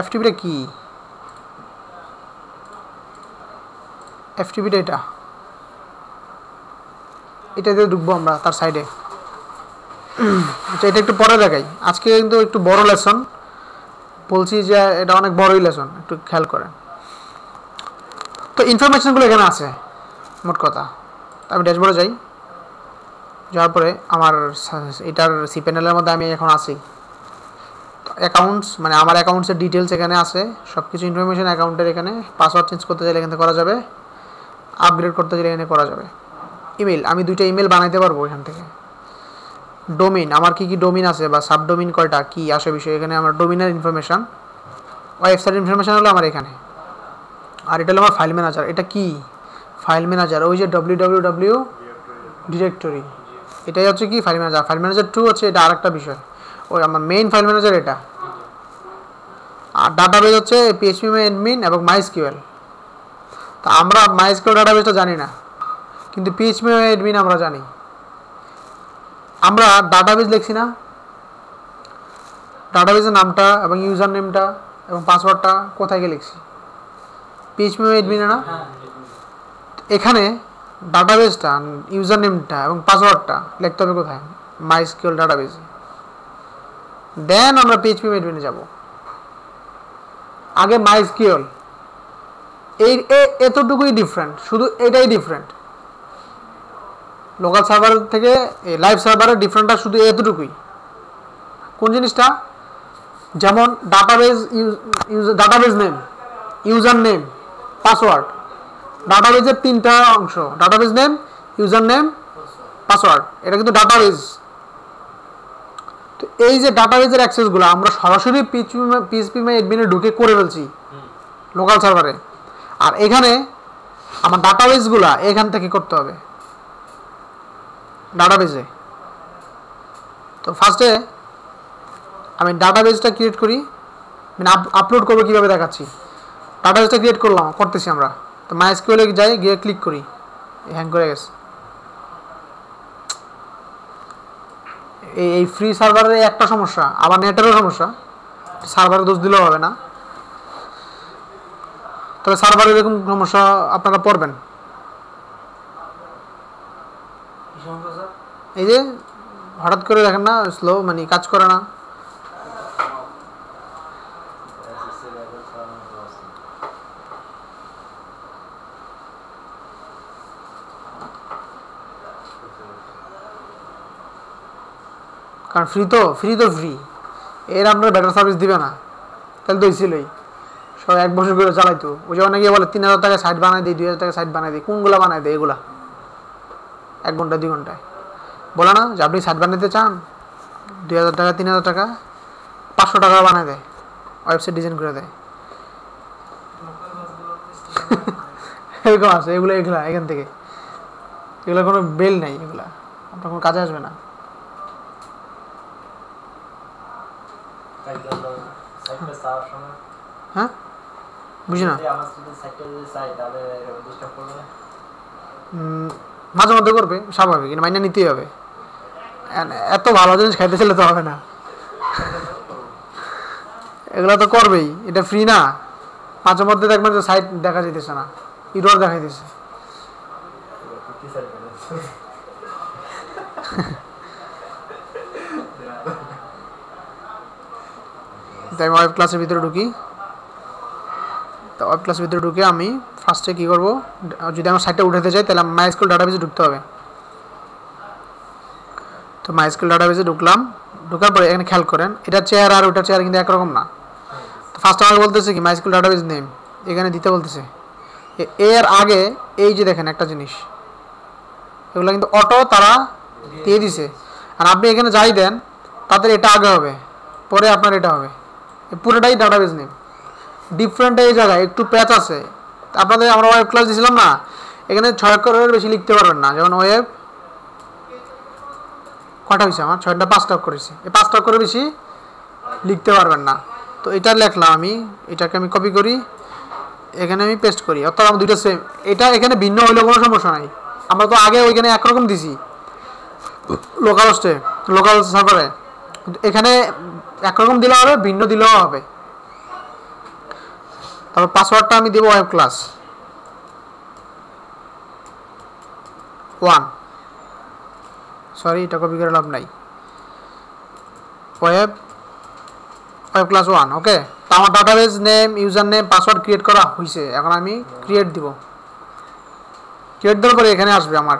এফটিপিটা কি? এফটিপিটা এটা দিয়ে ঢুকবো আমরা তার সাইডে। আচ্ছা, এটা একটু পরে দেখাই, আজকে কিন্তু একটু বড় লেসন বলছি, যে এটা অনেক বড়ই লেসন, একটু খেয়াল করেন। তো ইনফরমেশনগুলো এখানে আছে মোট কথা। আমি ড্যাশবোর্ডে যাই, যাওয়ার পরে আমার এটার সি প্যানেলের মধ্যে আমি এখন আছি। অ্যাকাউন্টস, মানে আমার অ্যাকাউন্টসের ডিটেলস এখানে আছে, সব কিছু ইনফরমেশন অ্যাকাউন্টের। এখানে পাসওয়ার্ড চেঞ্জ করতে চাইলে এখানে করা যাবে, আপগ্রেড করতে চাইলে এখানে করা যাবে। ইমেল, আমি 2টা ইমেল বানাইতে পারবো এখান থেকে। ডোমিন, আমার কি কি ডোমিন আছে বা সাবডোমিন কয়টা, কি আসে বিষয়, এখানে আমার ডোমিনের ইনফরমেশন। ওয়েবসাইট ইনফরমেশন হলো আমার এখানে। আর এটা হলো আমার ফাইল ম্যানেজার। এটা কি? ফাইল ম্যানেজার, ওই যে www ডিরেক্টরি, এটাই হচ্ছে কি ফাইল ম্যানেজার। ফাইল ম্যানেজার 2 হচ্ছে এটা আরেকটা বিষয়, ওই আমার মেইন ফাইল ম্যানেজার এটা। আর ডাটাবেস হচ্ছে phpMyAdmin এবং MySQL। তা আমরা MySQL ডাটাবেসটা জানি না, কিন্তু phpMyAdmin আমরা জানি। আমরা ডাটাবেস লিখছি না, ডাটাবেসের নামটা এবং ইউজার নেমটা এবং পাসওয়ার্ডটা কোথায় গিয়ে লিখছি? phpMyAdmin না? এখানে ডাটাবেসটা, ইউজার নেমটা এবং পাসওয়ার্ডটা লিখতে হবে কোথায়? MySQL ডাটাবেসে। দেন আমরা phpMyAdmin যাব। আগে MySQL, এই এতটুকুই ডিফারেন্ট, শুধু এটাই ডিফারেন্ট। লোকাল সার্ভার থেকে লাইভ সার্ভারের ডিফারেন্টটা শুধু এতটুকুই। কোন জিনিসটা? যেমন database name, user name, password. ডাটাবেসের 3টা অংশ, database name, user name, password. এটা কিন্তু ডাটাবেস। তো এই যে ডাটাবেসের অ্যাক্সেসগুলো আমরা সরাসরি phpMyAdmin ঢুকে করে ফেলছি লোকাল সার্ভারে। আর এখানে আমার ডাটাবেসগুলো এখান থেকে করতে হবে ডাটাবেসে। তো ফার্স্টে আমি ডাটাবেসটা ক্রিয়েট করি, মানে আপলোড করবো কীভাবে দেখাচ্ছি। ডাটাবেসটা ক্রিয়েট করতেছি আমরা। তো MySQL এ যাই, গিয়ে ক্লিক করি, হ্যাং করে গেছে। এই ফ্রি সার্ভারের একটা সমস্যা, আবার নেটেরও সমস্যা, সার্ভারে দোষ দিলেও হবে না। তবে সার্ভারে এরকম সমস্যা আপনারা পড়বেন। এই যে হঠাৎ করে দেখেন না স্লো মানে কাজ করে না। কারণ ফ্রি তো ফ্রি এর আপনার বেটার সার্ভিস দিবে না, তাহলে তো হয়েছিলই সব 1 বছর করে চালাইতো। ওই যে অনেকে বলে 3000 টাকা সাইট বানাই দিই, 2000 টাকা সাইট বানাই দিই, কোনগুলা বানাই দেয় এগুলা 1 ঘন্টা 2 ঘন্টায়? বলে না যে আপনি সাইট বানাইতে চান 2000 টাকা 3000 টাকা 500 টাকা বানাই দেয়, ওয়েবসাইট ডিজাইন করে দেয়। এরকম আছে এগুলো এখান থেকে, এগুলো কোনো বেল নাই, এগুলা আপনার কোনো কাজে আসবে না। হ্যাঁ বুঝি না, মাঝে মধ্যে করবে স্বাভাবিক, কিন্তু মাইনে নিতেই হবে। এত ভালো জিনিস খাইতে চাইলে তো হবে না, এগুলো তো করবেই, এটা ফ্রি না। মাঝে মধ্যে দেখবেন যে সাইট দেখা যেতেছে না, ইরর দেখাইতেছে। তাই আমি ওয়েব ক্লাসের ভিতরে ঢুকি। তো ওয়েব ক্লাসের ভিতরে ঢুকে আমি ফার্স্টে কী করবো, যদি আমার সাইটটা উঠাতে চাই তাহলে মাইস্কুল ডাটাবেসে ঢুকতে হবে। তো মাইস্কুল ডাটাবেসে ঢুকলাম, ঢোকার পরে এখানে খেয়াল করেন এটা চেয়ার আর ওটা চেয়ার কিন্তু একরকম না। তো ফার্স্ট আমাকে বলতেছে কি মাইস্কুল ডাটাবেস নেম এখানে দিতে বলতেছে। এর আগে এই যে দেখেন একটা জিনিস, এগুলো কিন্তু অটো তারা দিয়ে দিছে, আর আপনি এখানে যাই দেন তাদের এটা আগে হবে, পরে আপনার এটা হবে। পুরোটাই ডাটাবেস নেম, ডিফারেন্ট এই জায়গায় একটু প্যাচ আছে। আপনাদের আমরা ওয়েব ক্লাস দিয়েছিলাম না, এখানে 6 অক্ষরের বেশি লিখতে পারবেন না। যেমন ওয়েব কটা হয়েছে আমার 6টা 5টা অক্ষর হয়েছে, এই 5টা অক্ষরের বেশি লিখতে পারবেন না। তো এটা লিখলাম আমি, এটাকে আমি কপি করি, এখানে আমি পেস্ট করি, অর্থাৎ আমার দুইটা সেম। এটা এখানে ভিন্ন হইলেও কোনো সমস্যা নাই, আমরা তো আগে ওইখানে একরকম দিছি লোকাল সার্ভারে, এখানে একরকম দিলেও হবে, ভিন্ন দিলেও হবে। তারপর পাসওয়ার্ডটা আমি দেবো ওয়েব ক্লাস 1, সরি এটা কপি করে লাভ নাই, ওয়েব ক্লাস 1। ওকে, তো আমার database name user name password create করা হয়েছে। এখন আমি ক্রিয়েট দিব, ক্রিয়েট দেওয়ার পরে এখানে আসবে আমার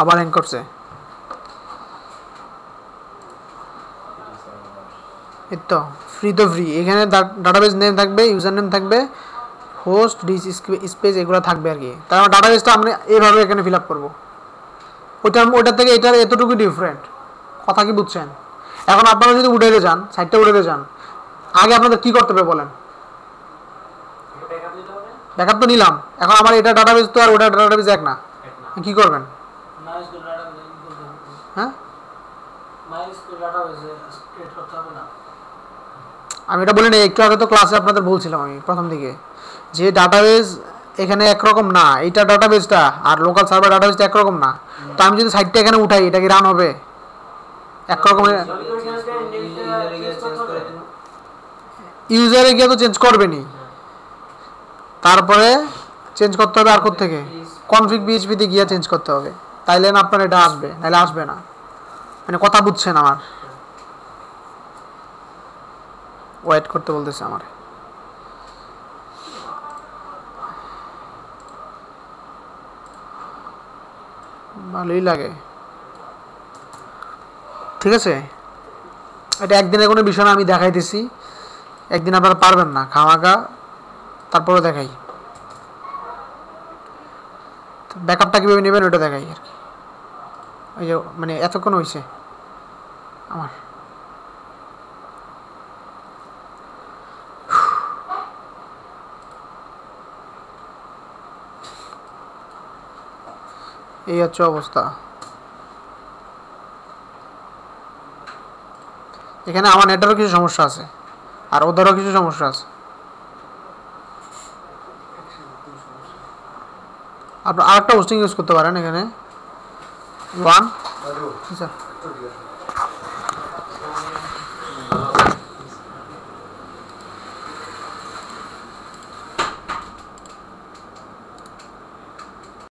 আবার হ্যাং করছে। এই তো ফ্রি এখানে ডাটাবেস নেম থাকবে, ইউজার নেম থাকবে, হোস্ট ডিস স্পেস এগুলো থাকবে আর কি। তার আমার ডাটাবেসটা আমরা এইভাবে এখানে ফিল আপ করবো। ওইটার থেকে এটার এতটুকু ডিফারেন্ট, কথা কি বুঝছেন? এখন আপনারা যদি উঠাইতে চান, সাইটটা উঠাইতে চান, আগে আপনাদের কি করতে হবে বলেন? ব্যাকআপ তো নিলাম, এখন আমার এটা ডাটাবেস তো আর ওটা ডাটাবেস এক না, কি করবেন? হ্যাঁ আমি এটা বলি না, একটু আগে তো ক্লাসে আপনাদের বলছিলাম আমি প্রথম দিকে যে ডাটাবেস এখানে একরকম না, এইটা ডাটাবেসটা আর লোকাল সার্ভার ডাটাবেসটা একরকম না। তো আমি যদি সাইটটা এখানে উঠাই এটা কি রান হবে একরকম? ইউজারে গিয়ে তো চেঞ্জ করবেনি, তারপরে চেঞ্জ করতে হবে আর কোথা থেকে কনফিগ পিএইচপিতে গিয়ে চেঞ্জ করতে হবে, তাইলে না আপনার এটা আসবে, নাহলে আসবে না। মানে কথা বুঝছেন আমার? ওয়েট করতে বলতেছে আমার। ভালোই লাগে, ঠিক আছে। এটা একদিনের কোনো বিষয় না, আমি দেখাইতেছি, একদিন আপনারা পারবেন না খামাখা, তারপরে দেখাই ব্যাকআপটা কীভাবে নেবেন ওটা দেখাই আর কি। ওই যে মানে এতক্ষণ হয়েছে আমার, এই হচ্ছে অবস্থা। এখানে আমার নেটেরও কিছু সমস্যা আছে আর ওদেরও কিছু সমস্যা আছে। আপনার আরেকটা হোস্টিং ইউজ করতে পারেন এখানে 1।